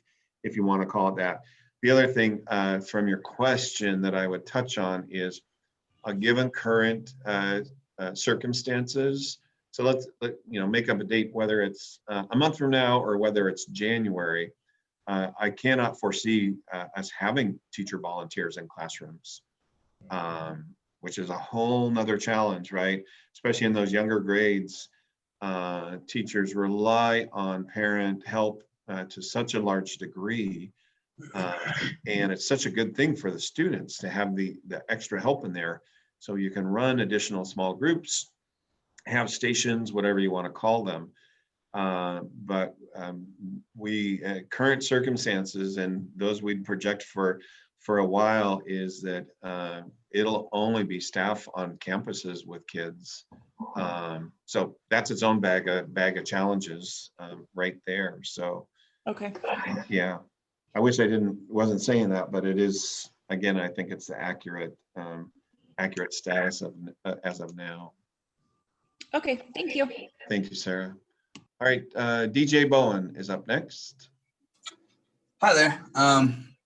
if you want to call it that. The other thing from your question that I would touch on is, given current circumstances, so let's make up a date, whether it's a month from now or whether it's January. I cannot foresee us having teacher volunteers in classrooms, which is a whole nother challenge, right? Especially in those younger grades, teachers rely on parent help to such a large degree. And it's such a good thing for the students to have the extra help in there. So you can run additional small groups, have stations, whatever you want to call them. But we, current circumstances and those we'd project for a while is that it'll only be staff on campuses with kids. So that's its own bag of challenges right there. So Okay. yeah, I wish I wasn't saying that, but it is, again, I think it's the accurate status of as of now. Okay, thank you. Thank you, Sarah. All right, DJ Bowen is up next. Hi there.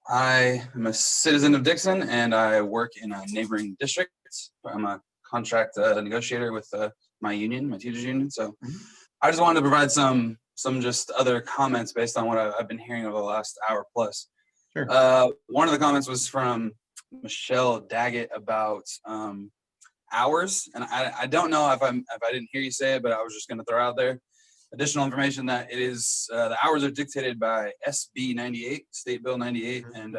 I am a citizen of Dixon and I work in a neighboring district. I'm a contract negotiator with my union, my teachers union. So I just wanted to provide some just other comments based on what I've been hearing over the last hour plus. Sure. One of the comments was from Michelle Daggett about hours, and I don't know if I didn't hear you say it, but I was just going to throw out there additional information that it is the hours are dictated by SB 98, State Bill 98, and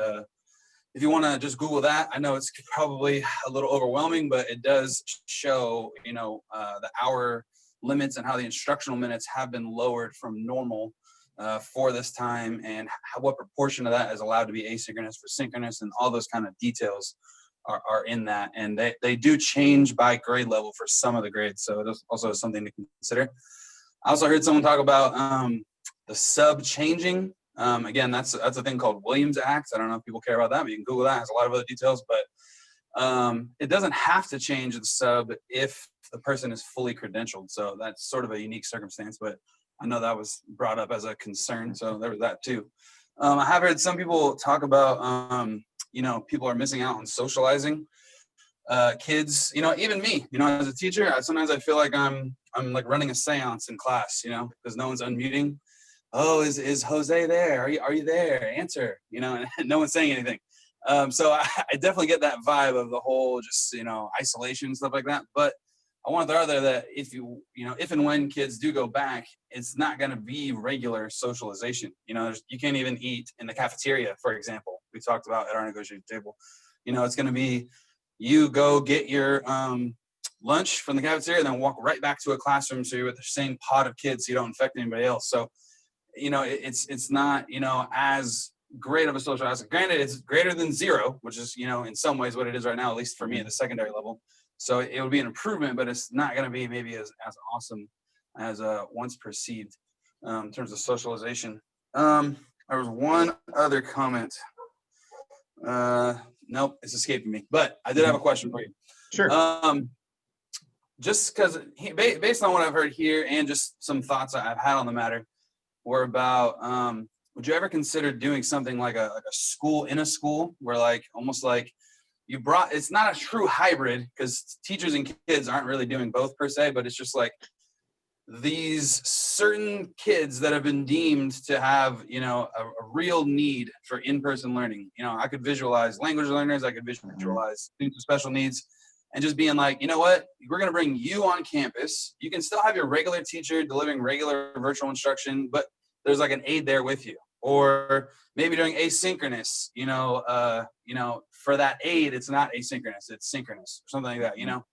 if you want to just Google that, I know it's probably a little overwhelming, but it does show, you know, the hour limits and how the instructional minutes have been lowered from normal for this time, and what proportion of that is allowed to be asynchronous for synchronous, and all those kind of details are in that. And they do change by grade level for some of the grades, so it also is something to consider. I also heard someone talk about the sub changing. Again, that's a thing called Williams Act. I don't know if people care about that, but you can Google that. It has a lot of other details, but it doesn't have to change the sub if the person is fully credentialed. So that's sort of a unique circumstance, but I know that was brought up as a concern. So there was that too. I have heard some people talk about, you know, people are missing out on socializing. Kids, you know, even me, you know, as a teacher, sometimes I feel like I'm like running a seance in class, you know, because no one's unmuting. Oh, is Jose there? Are you there? Answer, you know, and no one's saying anything. So I definitely get that vibe of the whole just, you know, isolation and stuff like that. But I want to throw out there that if if and when kids do go back, it's not going to be regular socialization. You know, you can't even eat in the cafeteria, for example. We talked about at our negotiating table. You know, it's going to be you go get your lunch from the cafeteria and then walk right back to a classroom so you're with the same pod of kids so you don't infect anybody else. So, you know, it's not, you know, as great of a social aspect. Granted, it's greater than zero, which is, you know, in some ways what it is right now, at least for me at the secondary level. So it would be an improvement, but it's not going to be maybe as awesome as once perceived in terms of socialization. There was one other comment. Nope, it's escaping me, but I did have a question for you. Sure. Just because based on what I've heard here and just some thoughts I've had on the matter were about, would you ever consider doing something like a school in a school where like almost like it's not a true hybrid because teachers and kids aren't really doing both per se, but it's just like these certain kids that have been deemed to have, you know, a real need for in-person learning. You know, I could visualize language learners, I could visualize students with special needs, and just being like, you know what, we're going to bring you on campus. You can still have your regular teacher delivering regular virtual instruction, but there's like an aide there with you. Or maybe during asynchronous, you know, for that aide, it's not asynchronous, it's synchronous, or something like that, you know,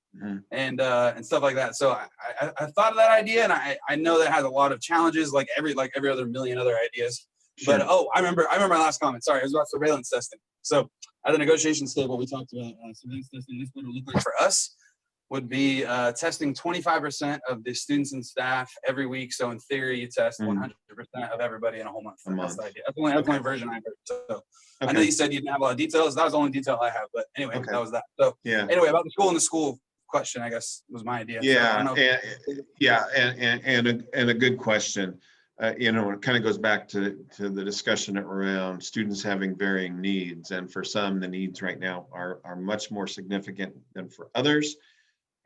and stuff like that. So I thought of that idea, and I know that has a lot of challenges, like every other million other ideas. Sure. But I remember my last comment. Sorry, it was about surveillance testing. So at the negotiations table, we talked about surveillance testing. This would look like for us would be testing 25% of the students and staff every week. So in theory, you test 100% of everybody in a whole month. That's the idea. That's the only version I heard. So I know you said you didn't have a lot of details. That was the only detail I have. But anyway, that was that. So anyway, about the school and the school question, I guess was my idea. Yeah, and a good question. You know, it kind of goes back to the discussion around students having varying needs, and for some, the needs right now are much more significant than for others,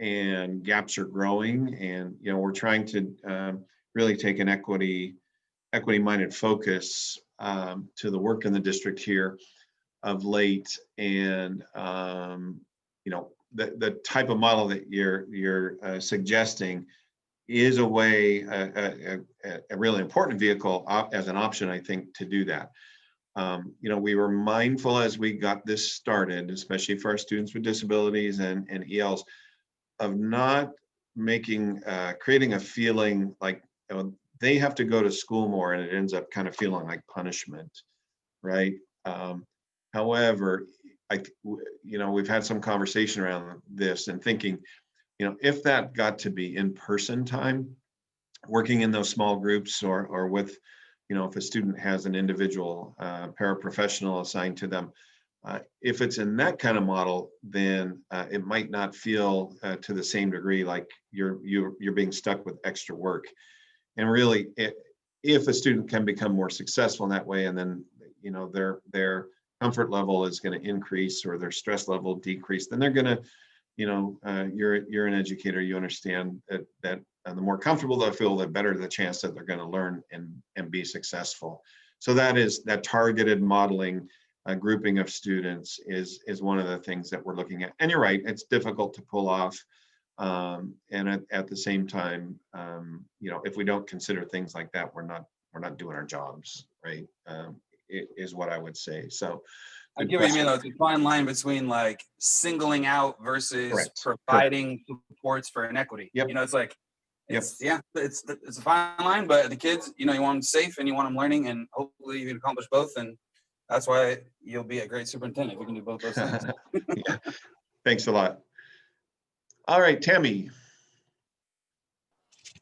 and gaps are growing. And you know, we're trying to really take an equity-minded focus to the work in the district here of late, and you know, the type of model that you're suggesting is a way, a really important vehicle as an option, I think, to do that. You know, we were mindful as we got this started, especially for our students with disabilities and ELs, of not creating a feeling like they have to go to school more, and it ends up kind of feeling like punishment, right? However, we've had some conversation around this and thinking, if that got to be in-person time, working in those small groups or with, if a student has an individual paraprofessional assigned to them, if it's in that kind of model, then it might not feel to the same degree like you're being stuck with extra work. And really, if a student can become more successful in that way, and then their comfort level is going to increase or their stress level decrease, then they're going to, you're an educator, you understand that the more comfortable they feel, the better the chance that they're going to learn and be successful. So that targeted modeling, grouping of students is one of the things that we're looking at. And you're right, it's difficult to pull off. And at the same time, if we don't consider things like that, we're not doing our jobs, right? Is what I would say. So I get what you mean, though. It's a fine line between like singling out versus Correct. providing supports for inequity. Yep. It's like, it's a fine line, but the kids, you want them safe and you want them learning, and hopefully you can accomplish both. And that's why you'll be a great superintendent if you can do both those things. Yeah. Thanks a lot. All right, Tammy.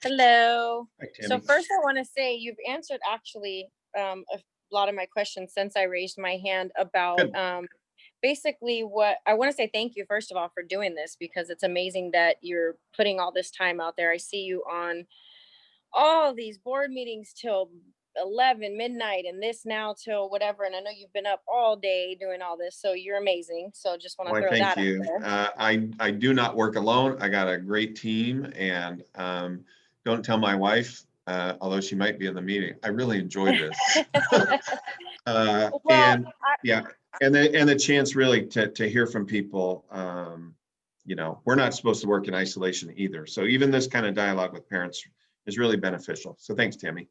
Hello. Hi, Tammy. So first I want to say you've answered actually a lot of my questions since I raised my hand about basically what I want to say. Thank you, first of all, for doing this, because it's amazing that you're putting all this time out there. I see you on all these board meetings till 11 midnight and this now till whatever. And I know you've been up all day doing all this. So you're amazing. So just want to throw that out there. I do not work alone. I got a great team, and don't tell my wife, although she might be in the meeting. I really enjoyed this. And the chance really to hear from people. We're not supposed to work in isolation either. So even this kind of dialogue with parents is really beneficial. So thanks, Tammy.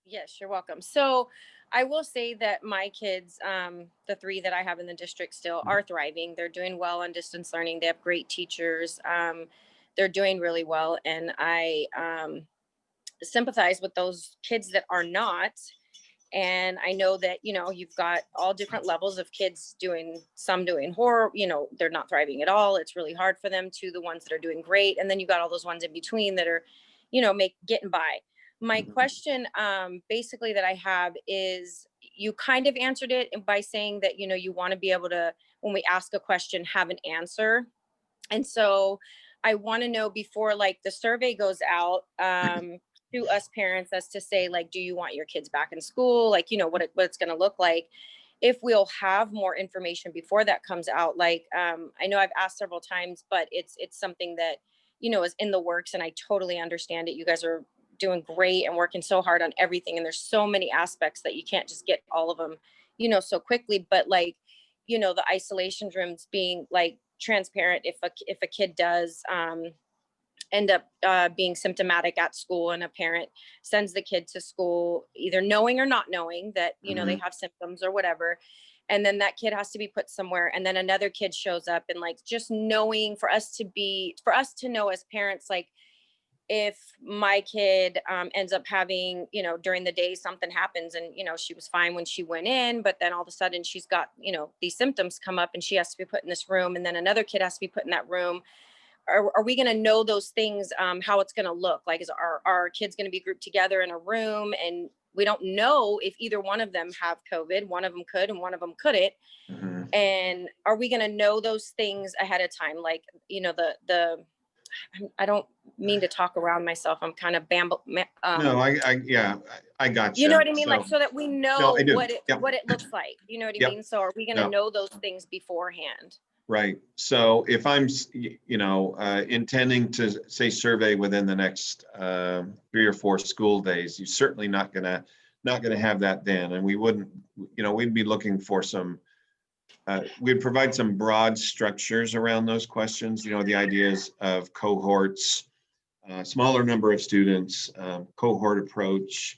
Yes, you're welcome. So I will say that my kids, the 3 that I have in the district still are thriving. They're doing well on distance learning. They have great teachers. They're doing really well. And I sympathize with those kids that are not. And I know that, you've got all different levels of kids doing horror, they're not thriving at all. It's really hard for them, to the ones that are doing great. And then you got all those ones in between that are, getting by. My question basically that I have is, you kind of answered it by saying that, you want to be able to, when we ask a question, have an answer. And so I want to know, before like the survey goes out to us parents, as to say, like, do you want your kids back in school? Like, what it's going to look like. If we'll have more information before that comes out. Like, I know I've asked several times, but it's something that, is in the works, and I totally understand it. You guys are doing great and working so hard on everything, and there's so many aspects that you can't just get all of them, so quickly. But like, the isolation rooms being like transparent, if a kid does end up being symptomatic at school, and a parent sends the kid to school, either knowing or not knowing that, they have symptoms or whatever, and then that kid has to be put somewhere, and then another kid shows up, and like, just knowing, for us to know as parents, like, if my kid ends up having, during the day, something happens, and, she was fine when she went in, but then all of a sudden she's got, these symptoms come up, and she has to be put in this room, and then another kid has to be put in that room. Are we going to know those things, how it's going to look like? Is our kids going to be grouped together in a room, and we don't know if either one of them have COVID? One of them could, and one of them couldn't. Mm-hmm. And are we going to know those things ahead of time? Like, I don't mean to talk around myself. I'm kind of no, I got you. You know what I mean? So that we know what it looks like. You know what I mean? So are we going to know those things beforehand? Right. So if I'm, intending to say survey within the next 3 or 4 school days, you're certainly not gonna have that then. And we wouldn't, we'd be looking for some. We'd provide some broad structures around those questions. The ideas of cohorts, smaller number of students, cohort approach,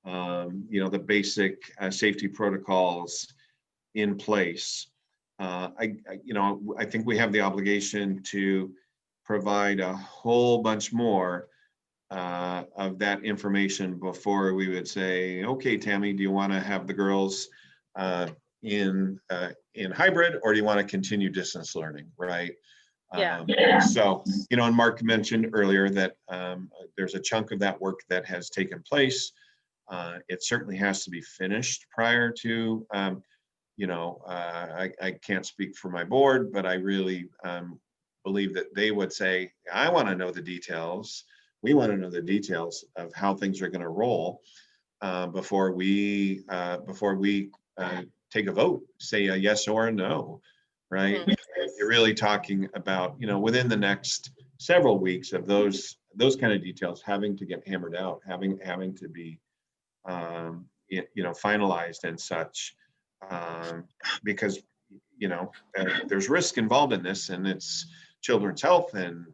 the basic safety protocols in place. I think we have the obligation to provide a whole bunch more that information before we would say, okay, Tammy, do you want to have the girls in hybrid, or do you want to continue distance learning, right? Yeah. So, and Mark mentioned earlier that there's a chunk of that work that has taken place. It certainly has to be finished prior to, I can't speak for my board, but I really believe that they would say, I want to know the details. We want to know the details of how things are going to roll before we take a vote, say a yes or a no, right? You're really talking about, within the next several weeks of those kind of details having to get hammered out, having to be, finalized and such, because, there's risk involved in this, and it's children's health and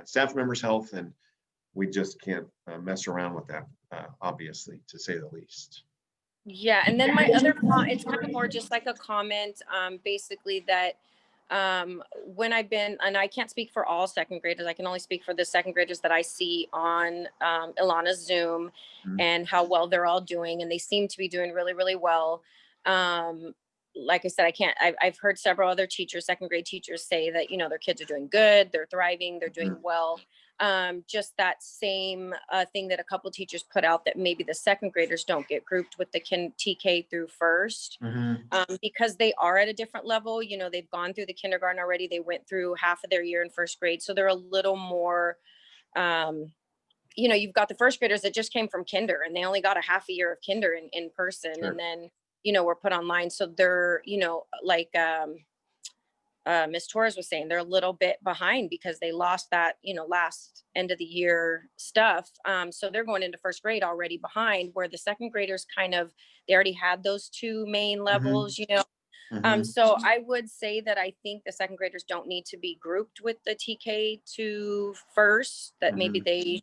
staff members' health, and we just can't mess around with that, obviously, to say the least. Yeah, and then my other it's kind of more just like a comment, basically that when I've been, and I can't speak for all second graders, I can only speak for the second graders that I see on Ilana's Zoom, and how well they're all doing, and they seem to be doing really, really well. Like I said, I've heard several other teachers, second grade teachers, say that, their kids are doing good, they're thriving, they're doing well. Just that same thing that a couple teachers put out, that maybe the second graders don't get grouped with the TK through first, because they are at a different level. They've gone through the kindergarten already. They went through half of their year in first grade. So they're a little more, you've got the first graders that just came from kinder, and they only got a half a year of kinder in person. Sure. And then, were put online. So they're, like, Ms. Torres was saying, they're a little bit behind because they lost that, last end of the year stuff. So they're going into first grade already behind, where the second graders they already had those two main levels, So I would say that I think the second graders don't need to be grouped with the TK to first, that maybe they,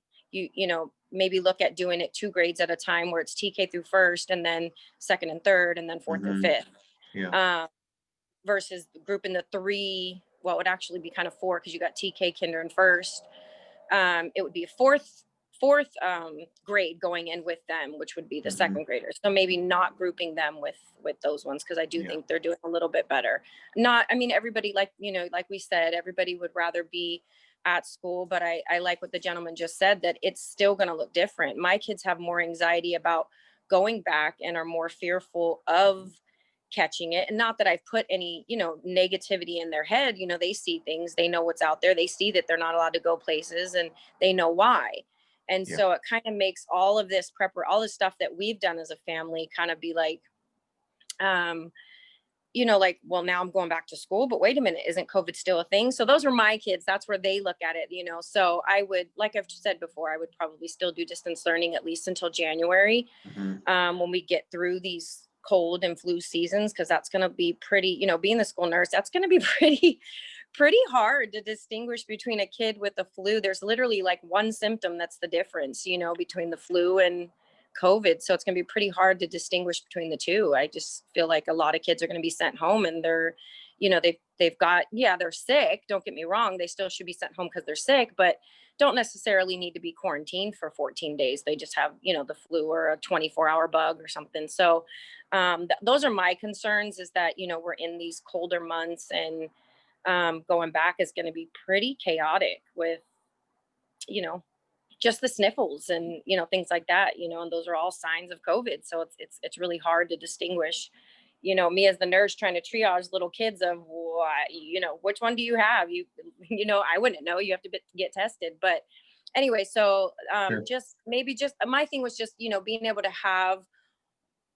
maybe look at doing it 2 grades at a time, where it's TK through first, and then second and third, and then fourth and fifth. Yeah. Versus grouping the 3, well, it would actually be kind of 4, because you got TK, kinder, and first. It would be a fourth grade going in with them, which would be the second graders. So maybe not grouping them with those ones, because I do think they're doing a little bit better. Everybody, like we said, everybody would rather be at school, but I like what the gentleman just said, that it's still going to look different. My kids have more anxiety about going back and are more fearful of catching it. And not that I've put any, negativity in their head. They see things, they know what's out there. They see that they're not allowed to go places, and they know why. And so it kind of makes all of this all this stuff that we've done as a family kind of be like, like, well, now I'm going back to school, but wait a minute, isn't COVID still a thing? So those are my kids. That's where they look at it, So I would, like I've said before, I would probably still do distance learning at least until January, when we get through these cold and flu seasons, because that's going to be pretty, being the school nurse, that's going to be pretty hard to distinguish between a kid with the flu. There's literally like one symptom that's the difference, between the flu and COVID. So it's going to be pretty hard to distinguish between the two. I just feel like a lot of kids are going to be sent home, and they're, they've got, they're sick. Don't get me wrong. They still should be sent home because they're sick, but don't necessarily need to be quarantined for 14 days. They just have, the flu or a 24-hour bug or something. So those are my concerns, is that, we're in these colder months, and going back is going to be pretty chaotic with, just the sniffles and, things like that, and those are all signs of COVID. So it's really hard to distinguish, me as the nurse trying to triage little kids of what, which one do you have? I wouldn't know. You have to get tested. But anyway, so just my thing was just, being able to have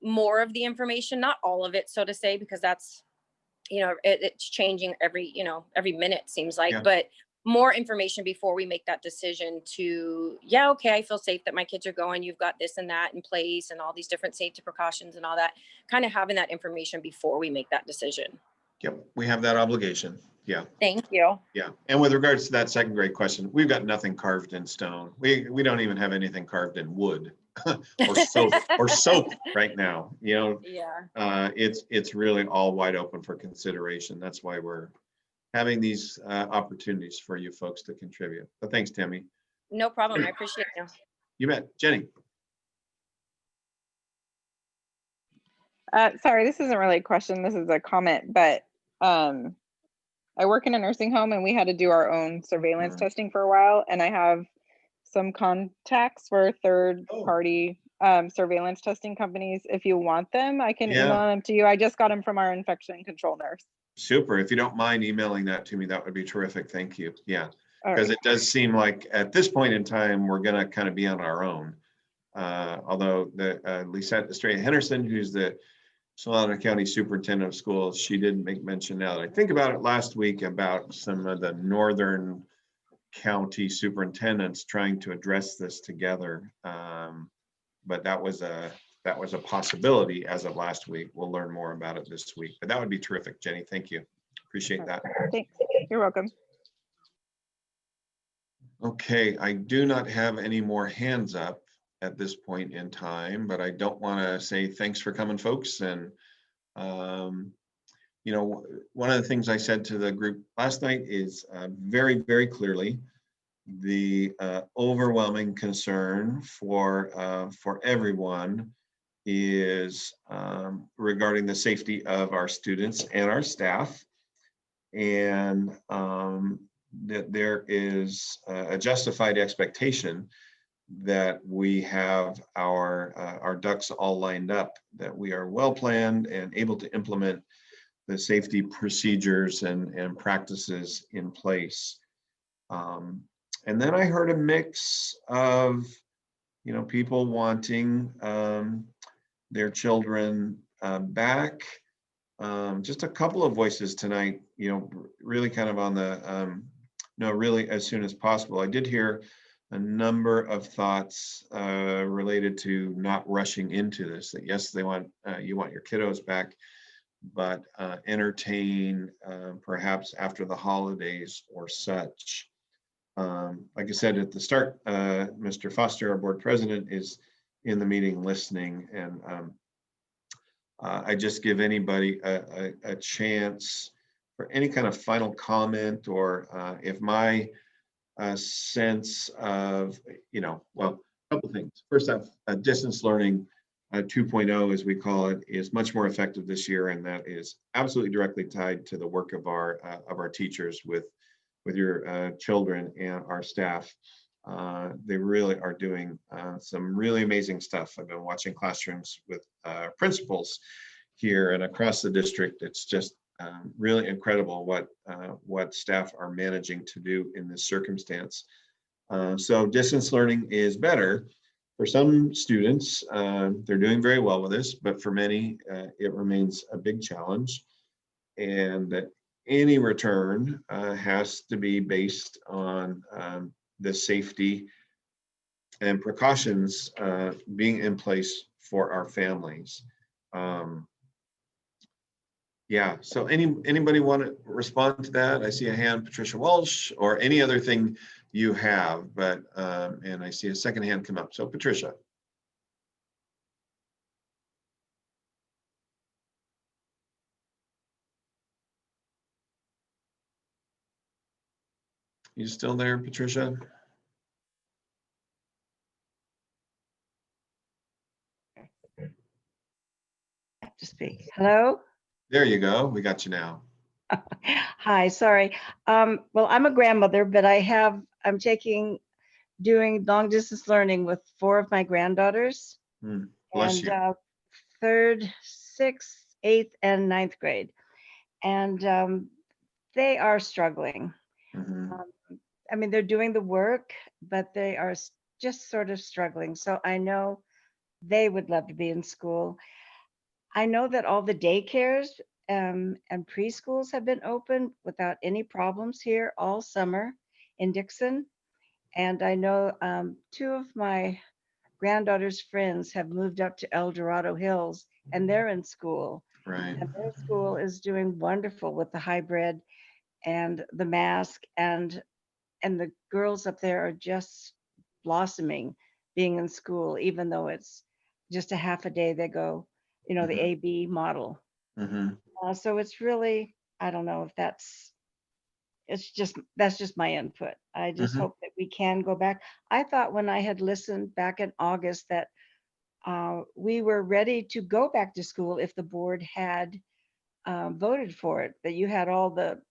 more of the information, not all of it, so to say, because that's, it's changing every minute, seems like, but more information before we make that decision to, okay, I feel safe that my kids are going, you've got this and that in place, and all these different safety precautions and all that, kind of having that information before we make that decision. Yep, we have that obligation. Yeah. Thank you. Yeah. And with regards to that second grade question, we've got nothing carved in stone. We don't even have anything carved in wood or soap right now. It's really all wide open for consideration. That's why we're having these opportunities for you folks to contribute. But thanks, Tammy. No problem. I appreciate you. You bet. Jenny? Sorry, this isn't really a question, this is a comment, but I work in a nursing home and we had to do our own surveillance testing for a while, and I have some contacts for third party surveillance testing companies. If you want them, I can email them to you. I just got them from our infection control nurse. Super. If you don't mind emailing that to me, that would be terrific. Thank you. Yeah. All Because right. it does seem like at this point in time, we're going to kind of be on our own. Although the Lisette Estrella Henderson, who's the Solano County Superintendent of Schools, she did make mention, now that I think about it, last week about some of the northern county superintendents trying to address this together. But that was a possibility as of last week. We'll learn more about it this week, but that would be terrific. Jenny, thank you. Appreciate that. Thanks. You're welcome. Okay, I do not have any more hands up at this point in time, but I don't want to say thanks for coming, folks. And, you know, one of the things I said to the group last night is very, very clearly the overwhelming concern for everyone is regarding the safety of our students and our staff. And that there is a justified expectation that we have our ducks all lined up, that we are well planned and able to implement the safety procedures and practices in place. And then I heard a mix of, you know, people wanting their children back. Just a couple of voices tonight, you know, really kind of on the, no, really as soon as possible. I did hear a number of thoughts related to not rushing into this, that yes, they want, you want your kiddos back, but entertain perhaps after the holidays or such. Like I said at the start, Mr. Foster, our board president, is in the meeting listening, and I just give anybody a chance for any kind of final comment, or if my sense of, you know, well, a couple things. First off, distance learning 2.0, as we call it, is much more effective this year, and that is absolutely directly tied to the work of our teachers with your children and our staff. They really are doing some really amazing stuff. I've been watching classrooms with principals here and across the district. It's just really incredible what staff are managing to do in this circumstance. So distance learning is better. For some students, they're doing very well with this, but for many, it remains a big challenge. And that any return has to be based on the safety and precautions being in place for our families. Yeah, so anybody want to respond to that? I see a hand, Patricia Walsh, or any other thing you have, but and I see a second hand come up. So Patricia. You still there, Patricia? To speak. Hello? There you go. We got you now. Hi, sorry. Well, I'm a grandmother, but I'm doing long distance learning with 4 of my granddaughters. Bless you. And 3rd, 6th, 8th, and 9th grade. And they are struggling. I mean, they're doing the work, but they are just sort of struggling. So I know they would love to be in school. I know that all the daycares and preschools have been open without any problems here all summer in Dixon. And I know 2 of my granddaughter's friends have moved up to El Dorado Hills, and they're in school. Right. And their school is doing wonderful with the hybrid and the mask, and the girls up there are just blossoming being in school, even though it's just a half a day they go, you know, the AB model. So it's really, I don't know if that's that's just my input. I just Mhm. hope that we can go back. I thought when I had listened back in August that we were ready to go back to school if the board had voted for it, that you had all the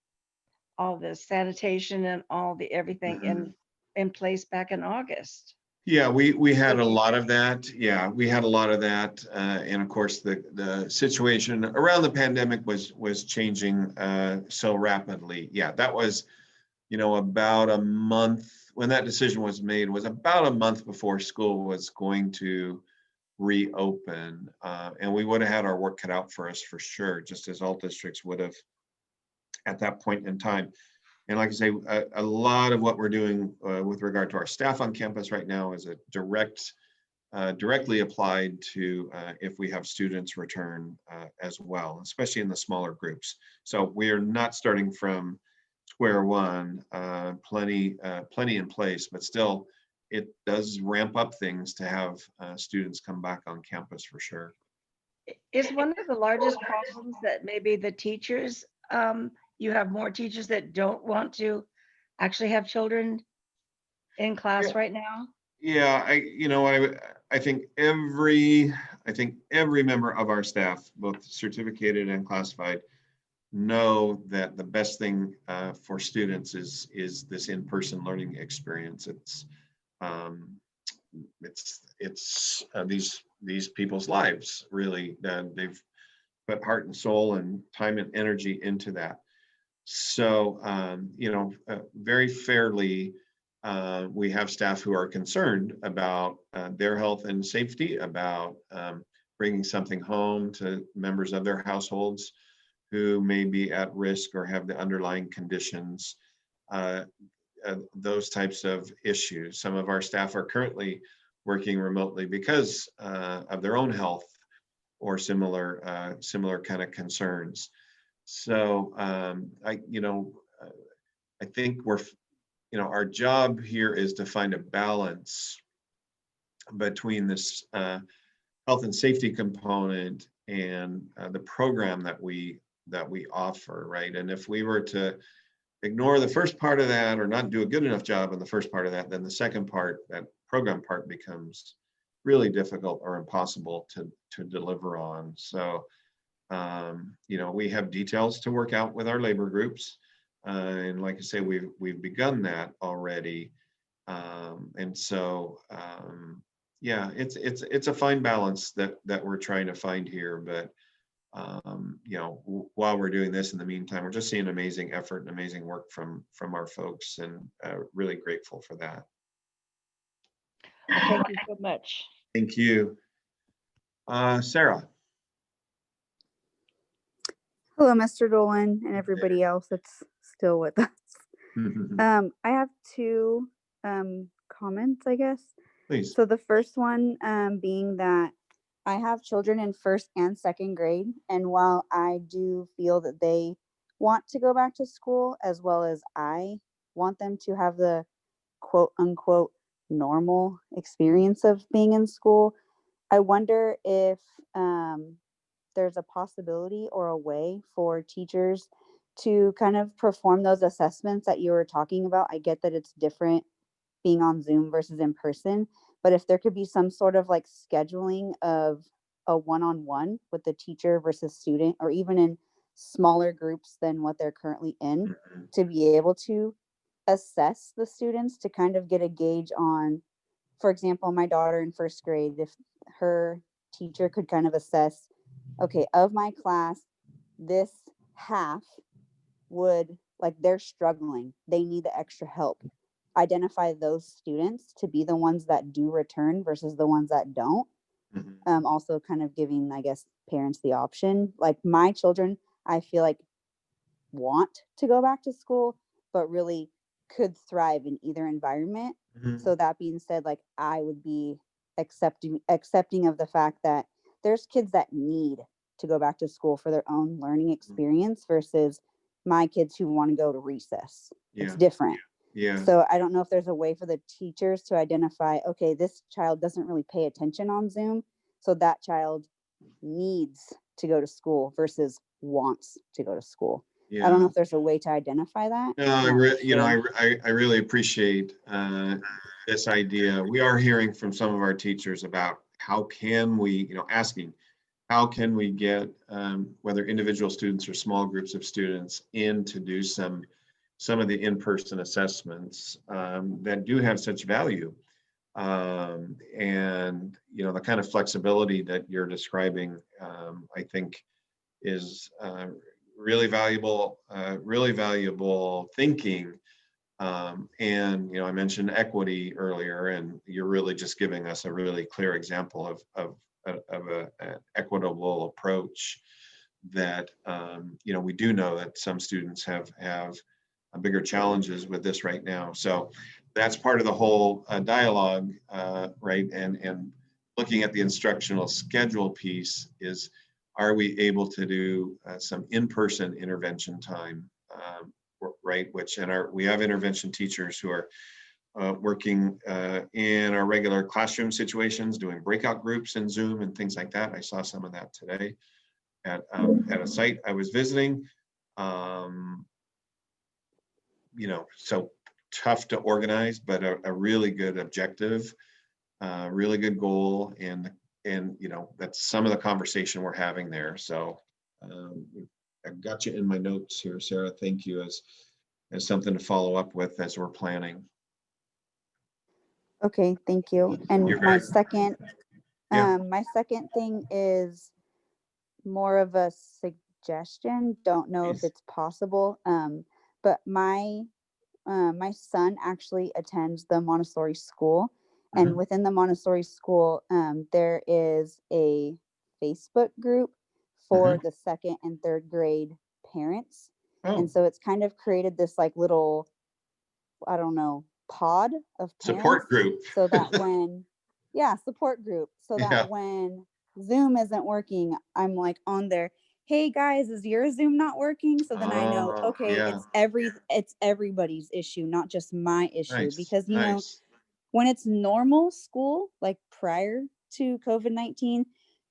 sanitation and all the everything Mhm. in place back in August. Yeah, we had a lot of that. Yeah, we had a lot of that. And of course, the situation around the pandemic was changing so rapidly. Yeah, that was, about a month when that decision was made, was about a month before school was going to reopen. And we would have had our work cut out for us for sure, just as all districts would have at that point in time. And like I say, a lot of what we're doing with regard to our staff on campus right now is directly applied to if we have students return as well, especially in the smaller groups. So we are not starting from square one, plenty in place, but still it does ramp up things to have students come back on campus for sure. Is one of the largest problems that maybe the teachers, you have more teachers that don't want to actually have children in class right now? Yeah, I think every member of our staff, both certificated and classified, know that the best thing for students is this in-person learning experience. It's these people's lives really. They've put heart and soul and time and energy into that. So very fairly, we have staff who are concerned about their health and safety, about bringing something home to members of their households who may be at risk or have the underlying conditions, those types of issues. Some of our staff are currently working remotely because of their own health or similar kind of concerns. So I think our job here is to find a balance between this health and safety component and the program that we offer, right? And if we were to ignore the first part of that or not do a good enough job in the first part of that, then the second part, that program part, becomes really difficult or impossible to deliver on. So we have details to work out with our labor groups. And like I say, we've begun that already. And so, it's a fine balance that we're trying to find here. But, while we're doing this in the meantime, we're just seeing amazing effort and amazing work from our folks, and really grateful for that. Well, thank you so much. Thank you. Sarah. Hello, Mr. Dolan and everybody else that's still with us. I have two comments, I guess. Please. So the first one being that I have children in first and second grade, and while I do feel that they want to go back to school, as well as I want them to have the quote unquote normal experience of being in school, I wonder if there's a possibility or a way for teachers to kind of perform those assessments that you were talking about. I get that it's different being on Zoom versus in person, but if there could be some sort of like scheduling of a one-on-one with the teacher versus student, or even in smaller groups than what they're currently in, to be able to assess the students, to kind of get a gauge on, for example, my daughter in first grade, if her teacher could kind of assess, okay, of my class, this half would, like, they're struggling, they need the extra help. Identify those students to be the ones that do return versus the ones that don't. Also kind of giving, I guess, parents the option. Like my children, I feel like want to go back to school, but really could thrive in either environment. So that being said, like I would be accepting of the fact that there's kids that need to go back to school for their own learning experience versus my kids who want to go to recess. It's different. Yeah. So I don't know if there's a way for the teachers to identify, okay, this child doesn't really pay attention on Zoom, so that child needs to go to school versus wants to go to school. I don't know Yeah. if there's a way to identify that. No, I'm not you know, sure. I really appreciate this idea. We are hearing from some of our teachers about how can we, you know, asking, how can we get whether individual students or small groups of students in to do some of the in-person assessments that do have such value. And, you know, the kind of flexibility that you're describing, I think is really valuable thinking. And, you know, I mentioned equity earlier, and you're really just giving us a really clear example of an equitable approach that, you know, we do know that some students have bigger challenges with this right now. So that's part of the whole dialogue, right? And looking at the instructional schedule piece is, are we able to do some in-person intervention time, right? Which, and we have intervention teachers who are working in our regular classroom situations, doing breakout groups in Zoom and things like that. I saw some of that today at a site I was visiting. You know, so tough to organize, but a really good objective, really good goal, and you know, that's some of the conversation we're having there. So I've got you in my notes here, Sarah. Thank you, as something to follow up with as we're planning. Okay, thank you. And You're my very- second, Yeah. my second thing is more of a suggestion. Don't know if Please. it's possible. But my son actually attends the Montessori school, and within the Montessori school, there is a Facebook group for the 2nd and 3rd grade parents. Oh. And so it's kind of created this like little, I don't know, pod of parents. Support group. So that when, support group. So that Yeah. when Zoom isn't working, I'm like on there, hey guys, is your Zoom not working? So then I know, Oh, okay, yeah. it's everybody's issue, not just my issue. Nice, Because, you know, nice. when it's normal school, like prior to COVID-19,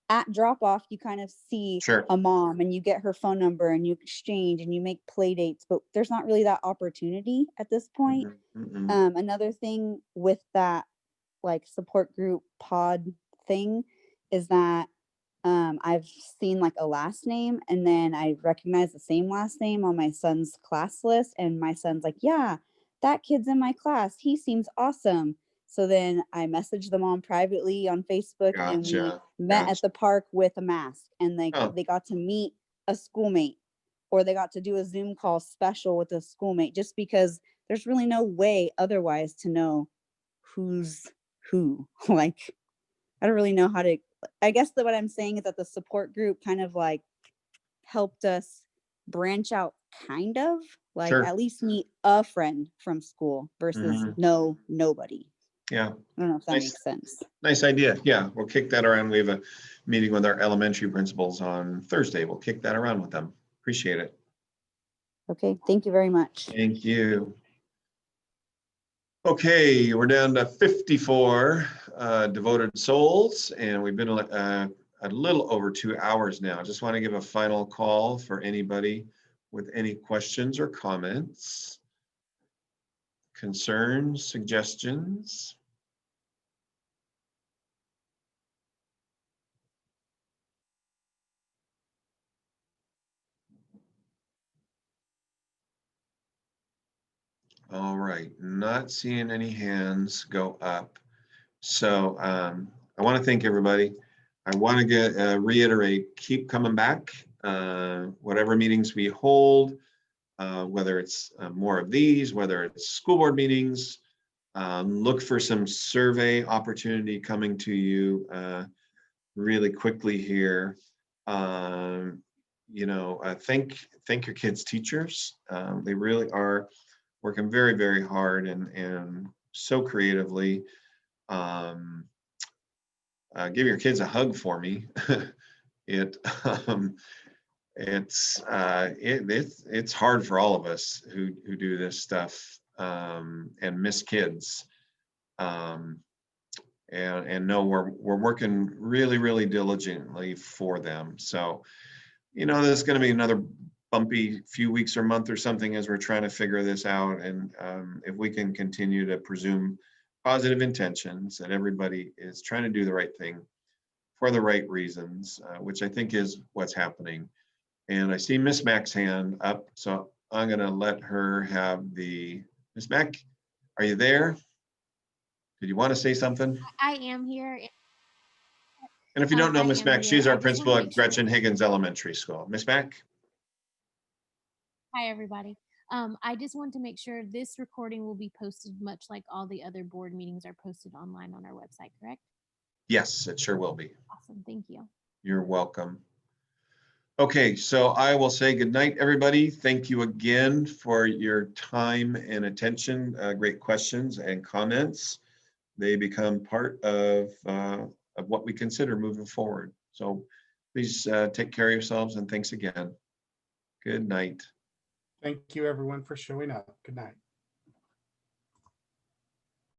at drop off, you kind of see Sure. a mom and you get her phone number and you exchange and you make play dates, but there's not really that opportunity at this point. Another thing with that like support group pod thing is that I've seen like a last name, and then I recognize the same last name on my son's class list, and my son's like, yeah, that kid's in my class, he seems awesome. So then I messaged the mom privately on Facebook, and we Gotcha. met Gotcha. at the park with a mask, and Oh. they got to meet a schoolmate, or they got to do a Zoom call special with a schoolmate, just because there's really no way otherwise to know who's who. Like, I don't really know how to, I guess that what I'm saying is that the support group kind of like helped us branch out, kind of like Sure. at least meet a friend from school versus nobody. Yeah. I don't know if that Nice. makes sense. Nice idea. Yeah, we'll kick that around. We have a meeting with our elementary principals on Thursday. We'll kick that around with them. Appreciate it. Okay, thank you very much. Thank you. Okay, we're down to 54 devoted souls, and we've been a little over 2 hours now. I just want to give a final call for anybody with any questions or comments, concerns, suggestions. All right, not seeing any hands go up. So I want to thank everybody. I want to reiterate, keep coming back. Whatever meetings we hold, whether it's more of these, whether it's school board meetings, look for some survey opportunity coming to you really quickly here. You know, thank your kids' teachers. They really are working very, very hard and so creatively. Give your kids a hug for me. It's hard for all of us who do this stuff and miss kids. And know we're working really, really diligently for them. So, you know, there's going to be another bumpy few weeks or month or something as we're trying to figure this out. And if we can continue to presume positive intentions that everybody is trying to do the right thing for the right reasons, which I think is what's happening. And I see Miss Mack's hand up, so I'm going to let her have the. Miss Mack, are you there? Did you want to say something? I am here. And if you don't know I Miss am Mack, here. she's I our just wanna principal make at sure Gretchen that- Higgins Elementary School. Miss Mack? Hi, everybody. I just want to make sure this recording will be posted much like all the other board meetings are posted online on our website, correct? Yes, it sure will be. Awesome, thank you. You're welcome. Okay, so I will say good night, everybody. Thank you again for your time and attention. Great questions and comments. They become part of what we consider moving forward. So please take care of yourselves and thanks again. Good night. Thank you, everyone, for showing up. Good night.